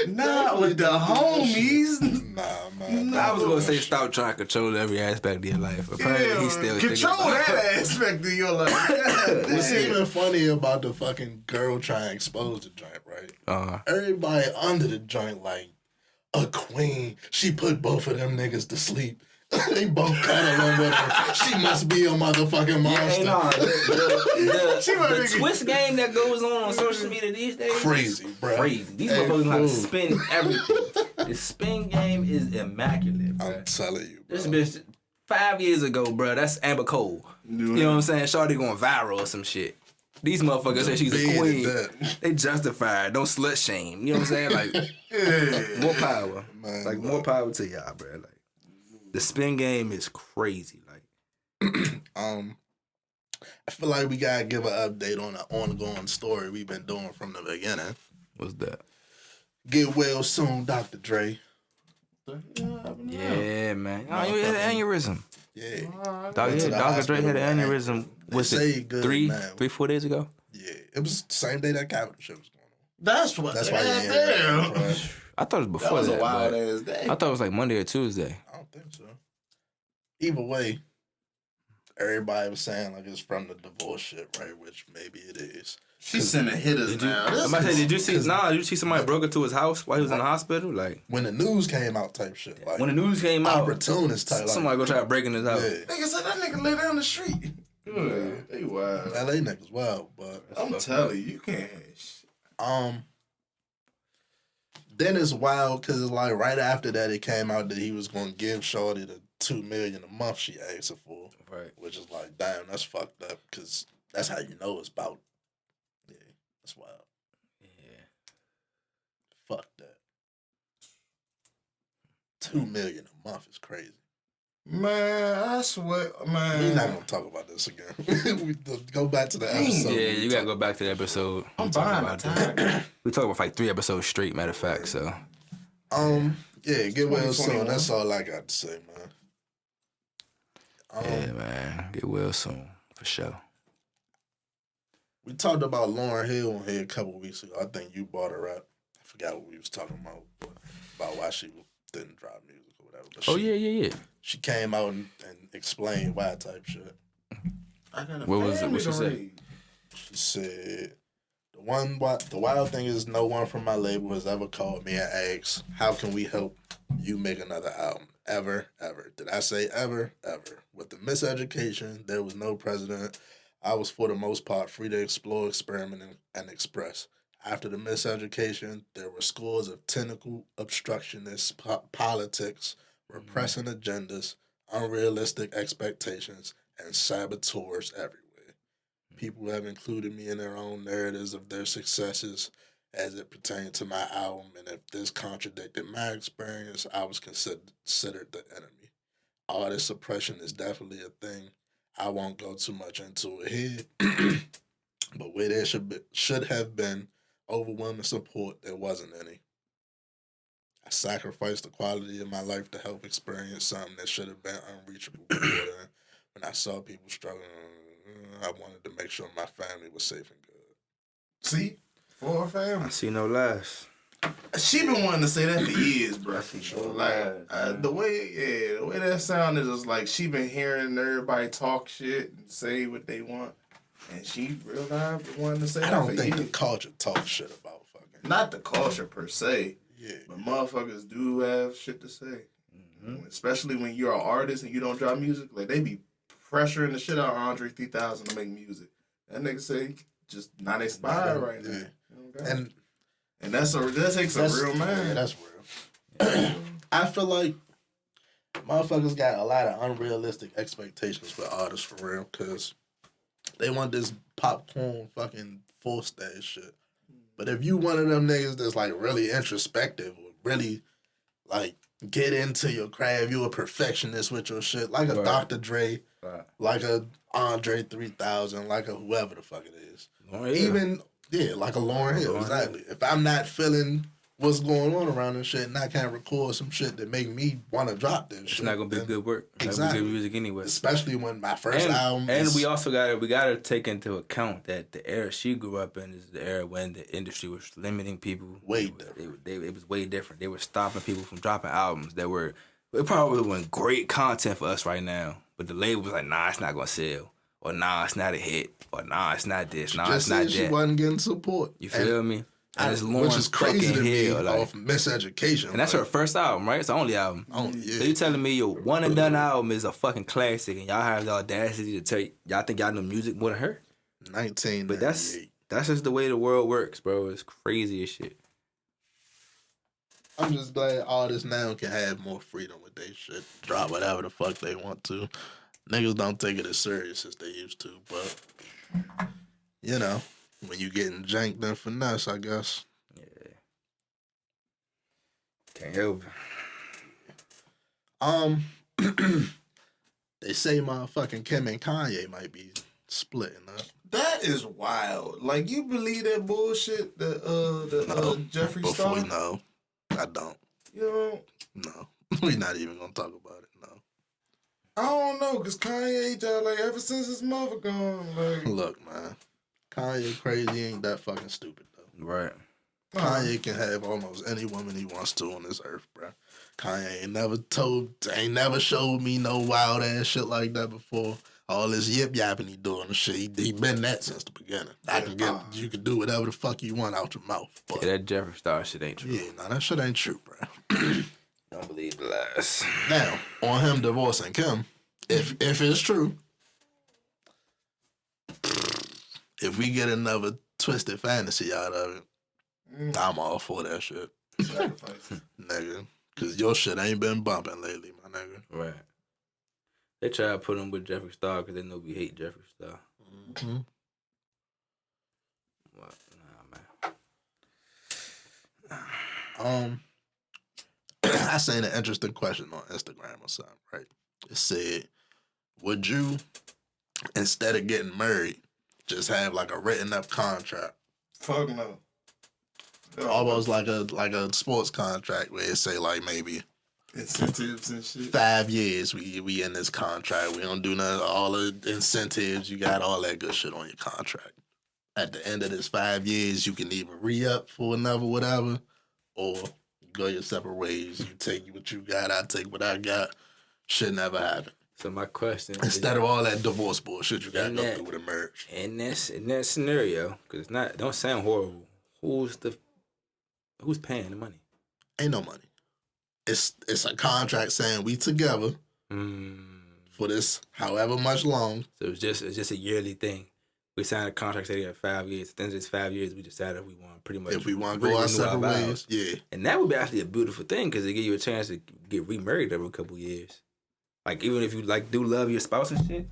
Not with the homies. Nah. I was gonna say stop trying to control every aspect of your life. Apparently, he still control that aspect of your life. What's even funny about the fucking girl trying to expose the joint, right? Everybody under the joint like a queen. She put both of them niggas to sleep. They both cuddling with her. She must be a motherfucking monster. The twist game that goes on social media these days crazy, bro. Crazy. These motherfuckers know how to spin everything. The spin game is immaculate, bro. I'm telling you, bro. This bitch 5 years ago, bro. That's Amber Cole. You know what I'm saying? Shawty going viral or some shit. These motherfuckers say she's a queen. They justify it. Don't slut shame. You know what I'm saying? Like, more power. Man, like, more power to y'all, bro. Like, the spin game is crazy. Like, I feel like we gotta give an update on the ongoing story we've been doing from the beginning. What's that? Get well soon, Dr. Dre. Yeah, man. You had an aneurysm. Yeah. Dr. Dre had an aneurysm. What's it? Good, 3-4 days ago? Yeah. It was the same day that Capitol shit was going on. That's why. I thought it was before that. That was a wild ass day. I thought it was like Monday or Tuesday. I don't think so. Either way, everybody was saying like it's from the divorce shit, right? Which maybe it is. She's sending hitters now. I'm about to say, did you see somebody broke into his house while he was in the hospital? Like when the news came out, type shit. Like when the news came out, opportunist type. Somebody go try to break in his house. Yeah. Nigga said that nigga lay down the street. Yeah, they wild. LA niggas wild, but I'm telling you can't have shit. Then it's wild because it's like right after that it came out that he was gonna give Shorty the $2 million a month she asked her for, Right? Which is like, damn, that's fucked up because that's how you know it's about. Yeah, that's wild. Yeah, Fuck that. $2 million a month is crazy. Man, I swear, man. We're not gonna talk about this again. We go back to the episode. yeah, you gotta go back to the episode. I'm buying the time. We talked about like 3 episodes straight. Matter of fact, so yeah, get well soon. That's all I got to say, man. yeah, man, get well soon for sure. We talked about Lauryn Hill on here a couple weeks ago. I think you brought her up. I forgot what we was talking about why she didn't drop music or whatever. But Yeah. She came out and explained why type shit. What she say? She said, the wild thing is no one from my label has ever called me and asked, how can we help you make another album? Ever. Did I say ever? Ever. With the miseducation, there was no president. I was, for the most part, free to explore, experiment, and express. After the miseducation, there were scores of technical obstructionists, politics, repressing agendas, unrealistic expectations, and saboteurs everywhere. People have included me in their own narratives of their successes as it pertained to my album, and if this contradicted my experience, I was considered the enemy. Artist suppression is definitely a thing. I won't go too much into it here, but where there should have been overwhelming support, there wasn't any. I sacrificed the quality of my life to help experience something that should have been unreachable before then. When I saw people struggling, I wanted to make sure my family was safe and good. See? For her family. I see no lies. She been wanting to say that for years, bro. Sure. Like the way that sound is just like she been hearing everybody talk shit and say what they want, and she real time wanting to say that. I don't for think years. the culture talks shit about fucking. Not the culture per se, Yeah. but motherfuckers do have shit to say, especially when you're an artist and you don't drop music. Like they be pressuring the shit out of Andre 3000 to make music. That nigga say just not inspired right now. Yeah. And that takes a real man. Yeah, that's real. I feel like motherfuckers got a lot of unrealistic expectations for artists for real, because they want this popcorn fucking forced ass shit. But if you one of them niggas that's like really introspective or really like get into your craft, you a perfectionist with your shit, like a Dr. Dre, like a Andre 3000, like a whoever the fuck it is. Even like a Lauryn Hill, exactly. If I'm not feeling what's going on around this shit and I can't record some shit that make me want to drop this shit, It's not gonna be good work. It's Exactly. not gonna be good music anyway. Especially when my first album and is, we also gotta take into account that the era she grew up in is the era when the industry was limiting people. Way different. It was way different. They were stopping people from dropping albums that were it probably wasn't great content for us right now. But the label was like, nah, it's not gonna sell. Or nah, it's not a hit. Or nah, it's not this. Nah, it's not that. She wasn't getting support. You feel me? And it's Lauryn which is crazy to me Hill, like, off Miseducation. and that's her first album, right? It's the only album. Oh, yeah. So you telling me your one and done album is a fucking classic, and y'all have the audacity to tell y'all think y'all know music more than her? 1998. But that's just the way the world works, bro. It's crazy as shit. I'm just glad artists now can have more freedom with their shit. Drop whatever the fuck they want to. Niggas don't take it as serious as they used to, but you know, when you getting janked and finesse, I guess. Yeah. Can't help it. They say motherfucking Kim and Kanye might be splitting up. That is wild. Like, you believe that bullshit that Jeffree Star? No, I don't. You know? No. We're not even gonna talk about it, no. I don't know, because Kanye just, like, ever since his mother gone, like... Look, man. Kanye crazy ain't that fucking stupid, though. Right. Kanye can have almost any woman he wants to on this earth, bro. Kanye ain't never showed me no wild ass shit like that before. All this yip yapping he doing and shit, he been that since the beginning. You can do whatever the fuck you want out your mouth. But that Jeffree Star shit ain't true. yeah, no, that shit ain't true, bro. Don't believe the lies. Now, on him divorcing Kim, if it's true, if we get another twisted fantasy out of it, I'm all for that shit. Sacrifice. Nigga. Cause your shit ain't been bumping lately, my nigga. Right. They try to put him with Jeffree Star because they know we hate Jeffree Star. Mm-hmm. What? Nah, man. I seen an interesting question on Instagram or something, right? It said, would you, instead of getting married, just have like a written up contract? Fuck no. Almost like a sports contract where it say like maybe incentives and shit. 5 years we in this contract. We don't do none of all the incentives. You got all that good shit on your contract. At the end of this 5 years, you can either re-up for another whatever, or go your separate ways. You take what you got, I take what I got. Shit never happen. So my question Instead of all that divorce bullshit you got to go through with a marriage. In that scenario, because don't sound horrible. Who's paying the money? Ain't no money. It's a contract saying we together for this however much long. So it's just a yearly thing. We signed a contract saying 5 years. At the end of this 5 years, we decided we want pretty much. If we want to go our separate ways, yeah. And that would be actually a beautiful thing because it give you a chance to get remarried every couple years. Like even if you like do love your spouse and shit,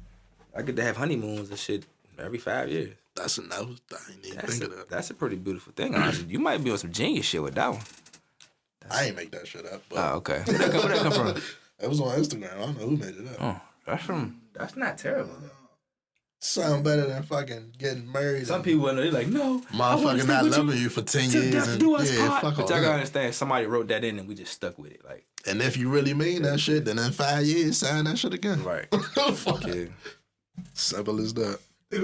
I get to have honeymoons and shit every 5 years. That's enough. I didn't even think of that. That's a pretty beautiful thing, honestly. You might be on some genius shit with that one. I ain't make that shit up. But oh, okay. Where that come from? It was on Instagram. I don't know who made it up. Oh, that's not terrible. Sound better than fucking getting married. Some people they're like, no, motherfucking not loving you for 10 years. And, fuck all but y'all gotta understand, somebody wrote that in and we just stuck with it. Like, and if you really mean that shit, then in 5 years, sign that shit again. Right. Fuck it. Simple as that.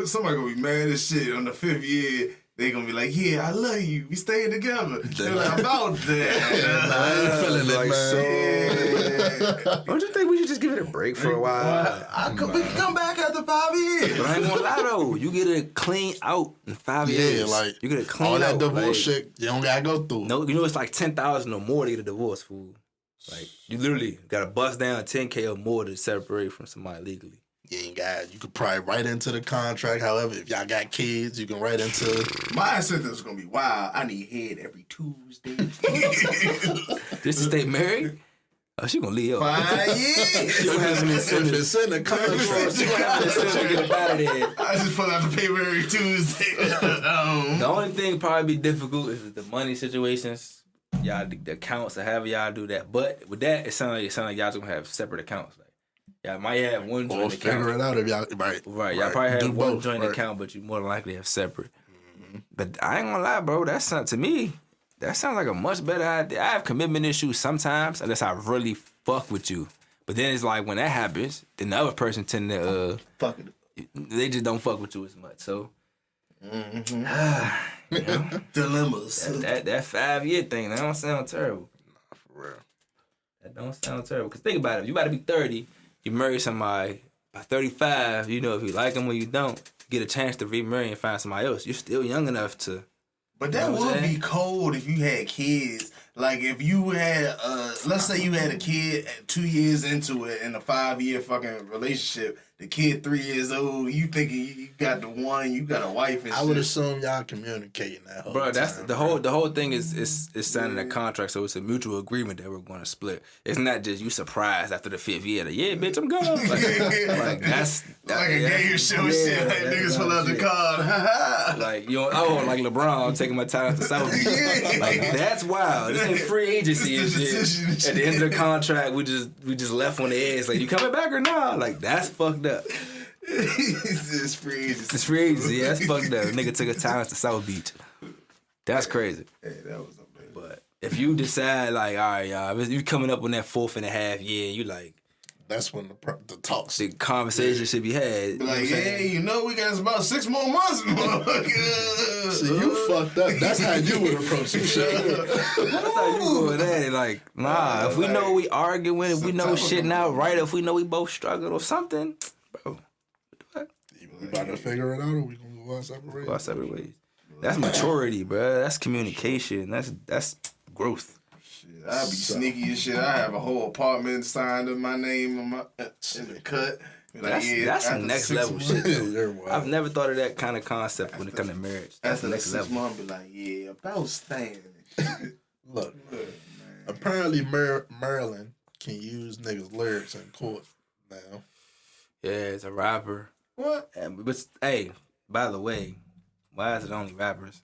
Somebody gonna be mad as shit on the 5th year. They gonna be like, yeah, I love you. We staying together. They're like, about that. I ain't feeling like it, man. Don't you think we should just give it a break for a while? We can come back after 5 years. But I ain't gonna lie though, you get it clean out in 5 years. Yeah, like you get it clean out. All that divorce shit, you don't gotta go through. No, you know it's like 10,000 or more to get a divorce, fool. Like you literally gotta bust down 10K or more to separate from somebody legally. You ain't got. You could probably write into the contract. However, if y'all got kids, you can write into. My incentive is gonna be wild. I need head every Tuesday. Just to stay married. Oh, she gonna leave. 5 years. She gonna have an incentive. If it's in the contract, She gonna have an incentive to get up out of there. I just pull out the paper every Tuesday. The only thing probably be difficult is the money situations. Y'all the accounts or however y'all do that. But with that, it sounds like y'all gonna have separate accounts. Like y'all might have one joint account. Figure it out if y'all right. Y'all probably have one joint account, but you more than likely have separate. Mm-hmm. But I ain't gonna lie, bro. That sounds like a much better idea. I have commitment issues sometimes unless I really fuck with you. But then it's like when that happens, then the other person tend to fuck it. They just don't fuck with you as much. So you know, dilemmas. That 5 year thing, that don't sound terrible. Nah, for real. That don't sound terrible. Cause think about it, you about to be 30, you marry somebody by 35. You know if you like them or you don't, you get a chance to remarry and find somebody else. You're still young enough to. But that would be cold if you had kids. Like if you had, let's say you had a kid 2 years into it in a 5 year fucking relationship. The kid 3 years old, you thinking you got the one, you got a wife and shit. I would assume y'all communicating that whole Bro, that's time, the whole thing is signing a contract, so it's a mutual agreement that we're going to split. It's not just you surprised after the 5th year. Like, yeah, bitch, I'm going. Like that's like a game show shit. Like niggas pull out the card. Like like LeBron, I'm taking my time to South Beach. Like that's wild. This ain't free agency and shit. At the end of the contract, we just left on the edge. Like, you coming back or not? Like that's fucked up. It's free agency. It's free agency. Yeah, that's fucked up. Nigga took a time to South Beach. That's crazy. Hey, that was amazing. But if you decide like, all right, y'all, if you coming up on that 4.5 year, you like. That's when the talks. The conversation should be had. Like, hey, we got about 6 more months, motherfucker. See, you fucked up. That's how you would approach some shit. That's how you go with that. Like, nah, if we know we arguing, if we know shit not right, if we know we both struggled or something, bro, We about to figure it out, or we gonna go our separate ways? Go our separate ways. That's maturity, bro. That's communication. That's growth. Shit, I be sneaky as shit. I have a whole apartment signed with my name in the cut. Like, That's some next level shit. Though. Wow. I've never thought of that kind of concept when it comes to marriage. That's the next level. Mom be like, yeah, about staying. Look, apparently Maryland can use niggas' lyrics in court now. Yeah, it's a rapper. What? But hey, by the way, why is it only rappers?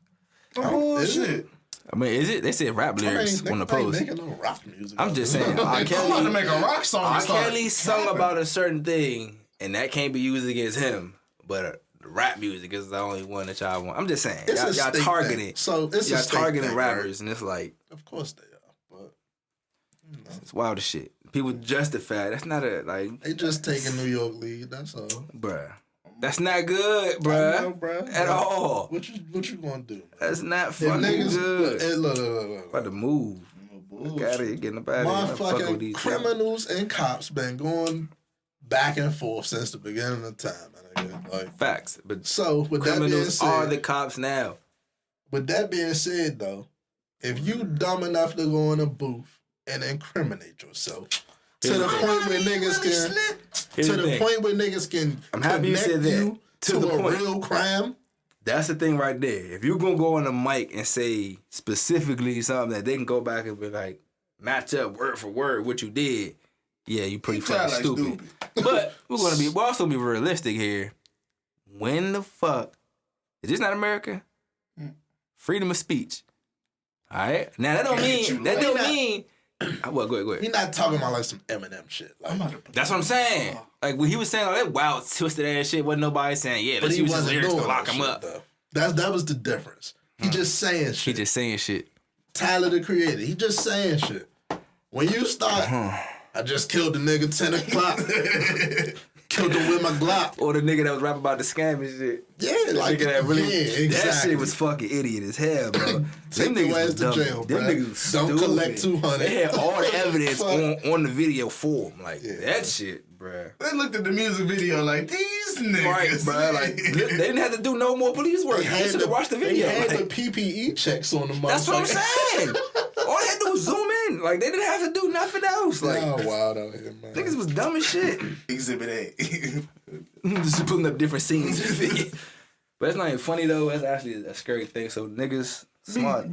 Oh, shit. I mean, is it? They said rap lyrics on the post. Making no rock music. I'm just saying. I'm about to make a rock song. R. Kelly sung about a certain thing, and that can't be used against him. But rap music is the only one that y'all want. I'm just saying. Y'all targeting. So it's y'all targeting thing, rappers, right? and it's like. Of course they are, but you know. It's wild as shit. People justify. That's not a like. They just taking New York lead. That's all, bruh. That's not good, bruh. I know, bruh. At all. What you gonna do? That's not fucking good. Look. About to move. Got it. Getting up out of here. Motherfucking criminals and cops been going back and forth since the beginning of time. Like, facts. But so with criminals that being said, are the cops now. With that being said, though, if you dumb enough to go in a booth and incriminate yourself to the point where niggas can I'm happy you said that. You to the point. Real crime. That's the thing right there. If you're gonna go on the mic and say specifically something that they can go back and be like, match up word for word what you did, yeah, you pretty fucking stupid. But we'll also be realistic here. When the fuck is this not America? Freedom of speech. All right. Now that don't mean. Well, go ahead. He's not talking about like some Eminem shit. Like, that's what I'm saying. Like when he was saying all that wild twisted ass shit, wasn't nobody saying, yeah, let's use his lyrics to lock him up. That was the difference. He just saying shit. Tyler the Creator. He just saying shit. When you start, I just killed the nigga 10 o'clock. Killed him with my Glock. Or the nigga that was rapping about the scam and shit. Yeah, like exactly. That shit was fucking idiot as hell, bro. Take them niggas to jail, bro. Them niggas don't collect 200. They had all the evidence on the video for him. Like, that shit, bro. They looked at the music video like, these niggas. Right, bro. Like, they didn't have to do no more police work. They should have watched the video. They had the PPE checks on the motherfucker. That's what I'm saying. All they had to do was zoom in. Like, they didn't have to do nothing else. Like, wild out here, man. Niggas was dumb as shit. Exhibit A. Just putting up different scenes. But it's not even funny, though. It's actually a scary thing. So, niggas,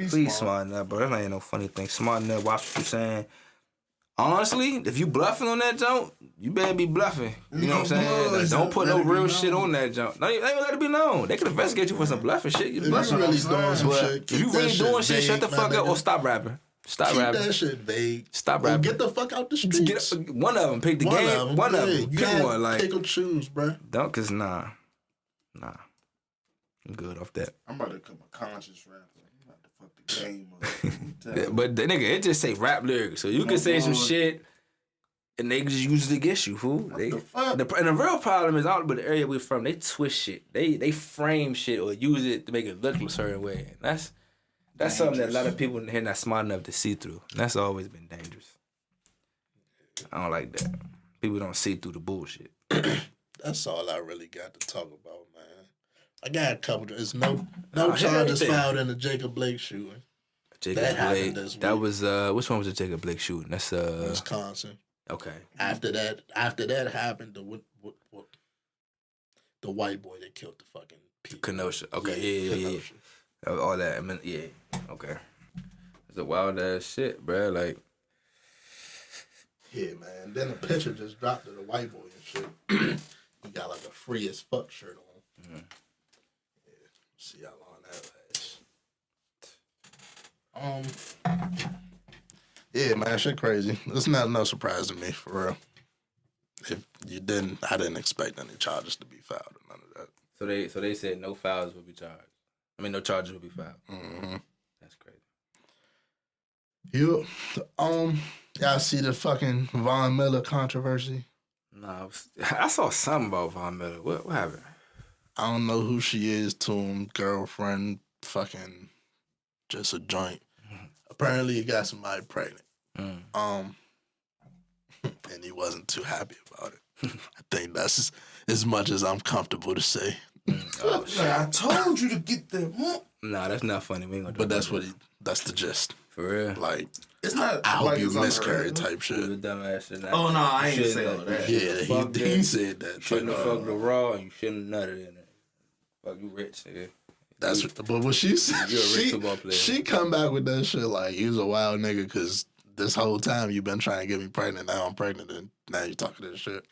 please smart enough, bro. That's not even no funny thing. Smart enough, watch what you're saying. Honestly, if you bluffing on that jump, you better be bluffing. You know what I'm saying? Like, don't put no real shit on that jump. No, they ain't let it be known. They could investigate you for some bluffing shit. You bluffing. Really doing some shit. If you really doing shit, shut the fuck up or stop rapping. Stop rapping. Keep that shit vague. Stop rapping. Get the fuck out the streets. One of them. Pick the game. One of them. Pick one. Like, pick or choose, bro. Don't, cause nah. I'm good off that. I'm about to become a conscious rapper. I'm about to fuck the game up. But the nigga, it just say rap lyrics, so you can say some shit, and they just use it against you, fool. The fuck? And the real problem is out, but the area we're from, they twist shit. They frame shit or use it to make it look a certain way. And that's something that a lot of people in here not smart enough to see through. And that's always been dangerous. I don't like that. People don't see through the bullshit. That's all I really got to talk about, man. I got a couple. There's no charges filed in the Jacob Blake shooting. Jacob Blake. That was which one was the Jacob Blake shooting? That's Wisconsin. Okay. After that happened, the white boy that killed the fucking people. Kenosha. Okay. Yeah. All that. I mean, yeah. Okay. It's a wild ass shit, bro. Like. Yeah, man. Then a picture just dropped of the white boy and shit. He got like a free as fuck shirt on. Mm-hmm. Yeah. See how long that lasts. Yeah, man, shit crazy. It's not no surprise to me, for real. If you didn't, I didn't expect any charges to be filed or none of that. So they said no files would be charged. I mean, no charges would be filed. Mm-hmm. That's crazy. Y'all see the fucking Von Miller controversy? Nah, I saw something about Von Miller. What happened? I don't know who she is to him, girlfriend, fucking just a joint. Mm-hmm. Apparently he got somebody pregnant. And he wasn't too happy about it. I think that's as much as I'm comfortable to say. Oh, shit. I told you to get the. Nah, that's not funny. We ain't gonna. But that's that's the gist. For real. Like, It's not. I hope like you it's on the miscarried radio. type shit. The dumbass shit. Oh no, I ain't Shouldn't say all have- that. Yeah, he said that. Shouldn't have fucked the raw, and you shouldn't have nutted in it. Fuck, you rich, nigga. That's but what she said. You're a rich football player. She come back with that shit like you was a wild nigga because this whole time you been trying to get me pregnant. Now I'm pregnant, and now you talking this shit.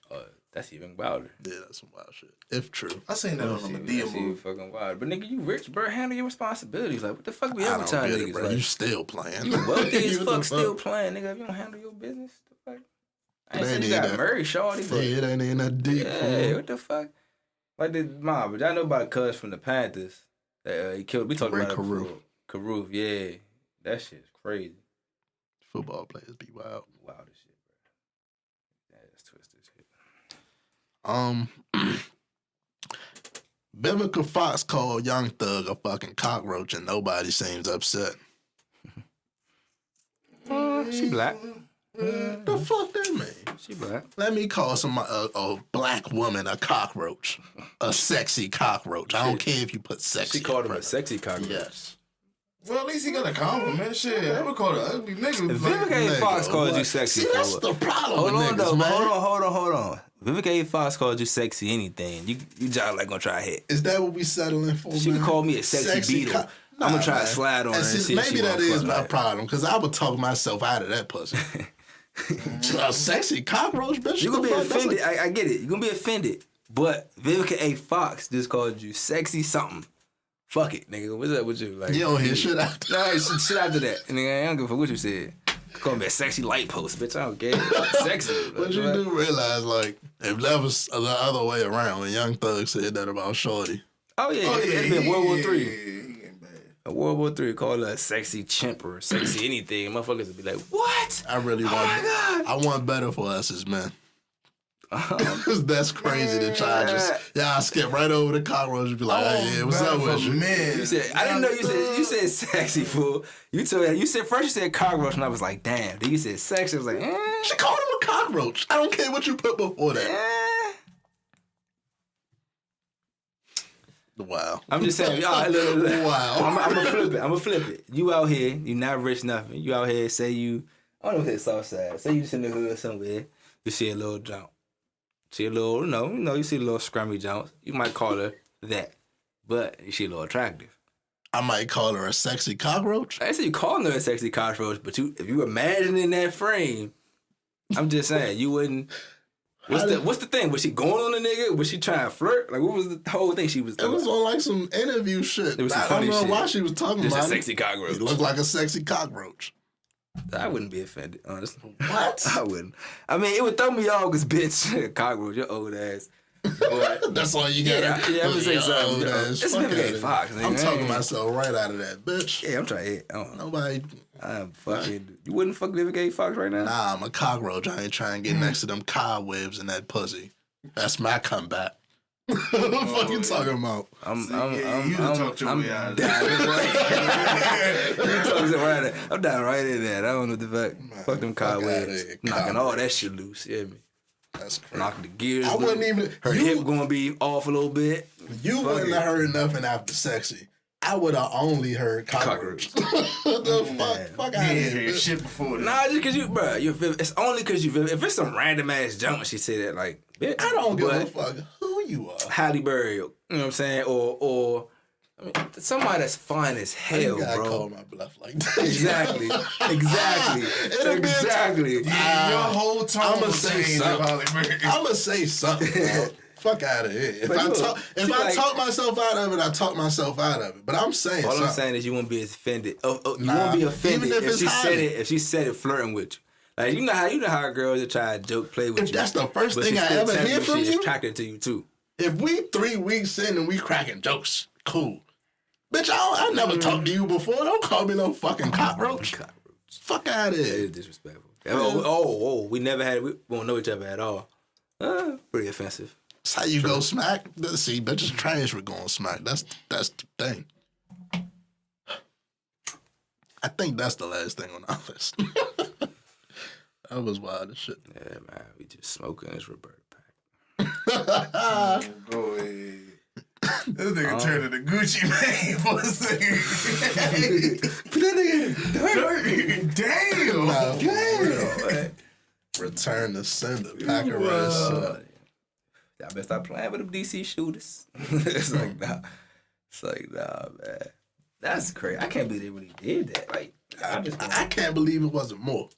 That's even wilder. Yeah, that's some wild shit. If true, I seen that on the Medea That's even movie. fucking wild. But nigga, you rich, bro. Handle your responsibilities. Like, what the fuck we I ever don't telling get niggas? it, bro. Like, You still playing? you wealthy as You fuck, the still playing, nigga. If you don't handle your business, the fuck. I ain't It saying ain't you got that- married, shorty, but Yeah, it ain't even that deep. yeah, fool. what the fuck? Like the mom, but y'all know about Cuz from the Panthers that he killed. We talked Ray about it Carew. before. Carew, yeah, that shit's crazy. Football players be wild. Wild as shit, bro. Yeah, that's twisted shit. Vivica Fox called Young Thug a fucking cockroach, and nobody seems upset. She black. The fuck that mean? She black. Let me call a black woman a cockroach, a sexy cockroach. I don't care if you put sexy. She called in him a front sexy cockroach. Yes. Well, at least he got a compliment. Shit, I would call it ugly nigga. Vivica A. nigga, Fox called you what? sexy. See, that's for the problem Hold with on, niggas, though. man. Hold on. Vivica A. Fox called you sexy anything. You just like gonna try to hit. Is that what we settling for? She man? can call me a sexy beetle. I'm gonna try to slide on her and see if maybe she that wanna is fuck my like. problem because I would talk myself out of that pussy. A sexy cockroach, bitch. You're gonna be the fuck? That's offended. I get it. You're gonna be offended. But Vivica A. Fox just called you sexy something. Fuck it, nigga. What's up with you? Like, You don't hear shit out. Nah, shit after that. Nigga, I don't give a fuck what you said. Call me a sexy light post, bitch. I don't care. Sexy. But you do realize, like, if that was the other way around, when Young Thug said that about Shorty. Oh yeah, Oh, yeah, it'd been World War III. Yeah, he ain't bad. A World War III called her a sexy chimp or sexy anything. Motherfuckers would be like, what? I really want. my God. I want better for us as men. That's crazy that y'all y'all skip right over the cockroach and be like, hey, yeah, what's up with you? Man, You said I didn't know you said sexy fool. You said first you said cockroach and I was like, damn. Then you said sexy. I was like, She called him a cockroach. I don't care what you put before that. Wow. I'm just saying, y'all. Look. Wow. I'm gonna flip it. You out here, you not rich nothing. You out here, say you, I don't know if it's Southside. Say you in the hood somewhere. You see a little jump. See a little, you see a little scrummy jump. You might call her that, but she a little attractive. I might call her a sexy cockroach. I didn't say you calling her a sexy cockroach, but if you imagine in that frame, I'm just saying you wouldn't. What's the thing? Was she going on a nigga? Was she trying to flirt? Like what was the whole thing she was doing? It was on like some interview shit. It was some I funny don't know shit. why she was talking Just about a sexy it. cockroach. He looked like a sexy cockroach. I wouldn't be offended, honestly. What? I wouldn't. I mean, it would throw me off because, bitch, cockroach, your old ass. But, That's all you got. yeah, I'm gonna say something. It's It's Vivica A. Fox. I'm talking myself right out of that, bitch. Yeah, I'm trying to hit. Nobody. I'm fucking. You wouldn't fuck Vivica A. Fox right now? Nah, I'm a cockroach. I ain't trying to get next to them cobwebs in that pussy. That's my comeback. What the fuck you talking about? I'm talk your way out of down right. I'm down right in that. I don't know what the fuck. Fuck them fuck outta cobwebs. here, Knocking all that shit loose. You hear me? That's crazy. Knock the gears. I wouldn't loose. even. Her you, hip gonna be off a little bit. You Fuck wouldn't it. have heard nothing after sexy. I would have only heard cockroach. What the fuck out of Yeah, here, bitch. shit before that. Nah, just cause you, bro. It's only cause you. If it's some random ass junk, she said that like, bitch. I don't give a but fuck who you are. Halle Berry, you know what I'm saying, or I mean, somebody that's fine as hell, You gotta bro. call my bluff like that. Exactly. It'll be Exactly. Your whole tone I'ma was say changed something. about it. I'm gonna say something. Bro. Fuck out of here. If But I look, talk, she like- talk myself out of it, I talk myself out of it. But I'm saying All something. I'm saying is you won't be offended. You Nah, won't be offended even if if it's she said Halle. it. If she said it flirting with you, like you know how girls that try to joke, play with If you. that's the first but thing she I still ever telling hear from she's you? attracted to you too. If we 3 weeks in and we cracking jokes, cool. Bitch, I never talked to you before. Don't call me no fucking cockroach. Fuck out of That here. is disrespectful. Oh, we never had. We won't know each other at all. Pretty offensive. That's how you go smack. See, bitches trash with going smack. That's the thing. I think that's the last thing on our list. That was wild as shit. Yeah, man, we just smoking. It's Roberta Pack. Go ahead. This nigga turned into Gucci Mane for a second. Put that nigga Damn. Return to sender. Pack a red up. Y'all better stop playing with them DC shooters. It's like, nah, man. That's crazy. I can't believe they really did that. Like, I can't believe it wasn't more.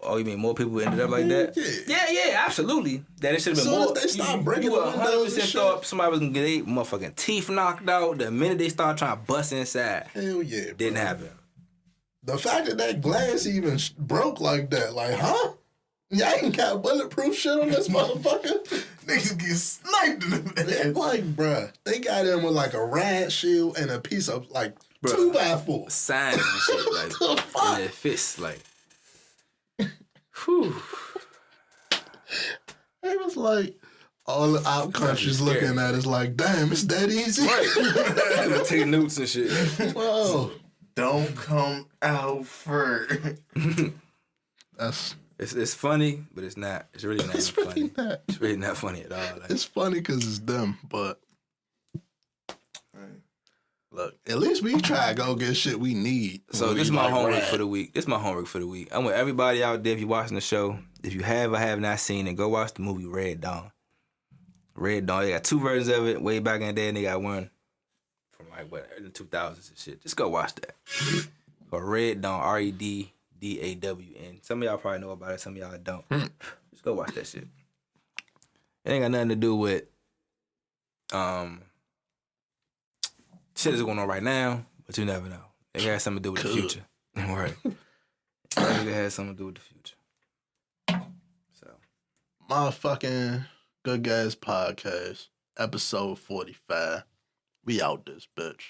Oh, you mean more people ended up like that? Yeah, absolutely. That it should have been Soon more. as they start breaking you the windows and 100% shit. thought somebody was gonna get their motherfucking teeth knocked out. The minute they start trying to bust inside, Hell yeah, didn't bro. happen. The fact that glass even broke like that, like, huh? Y'all ain't got bulletproof shit on this motherfucker. Niggas get sniped in the They're like, bruh, they got him with like a rat shield and a piece of like Bruh. 2x4. Signs and shit, like The fuck? in their fists, like. Whew. It was like all the out countries looking at us like, damn, it's that easy. Right. Take notes and shit. Whoa. Don't come out first. That's It's funny, but it's not. It's really not it's funny. really not. It's really not funny at all. Like, It's funny because it's them, but look, at least we try to go get shit we need. so when this is we, my like, homework ride. for the week. This is my homework for the week. I want everybody out there, if you're watching the show, if you have or have not seen it, go watch the movie Red Dawn. Red Dawn, they got 2 versions of it way back in the day, and they got one from like what, early 2000s and shit. Just go watch that. Or Red Dawn, REDDAWN. Some of y'all probably know about it, some of y'all don't. Just go watch that shit. It ain't got nothing to do with shit that's going on right now, but you never know. It has something to do with the future. Right. It has something to do with the future. So, Motherfucking Good Guys Podcast, episode 45. We out this bitch.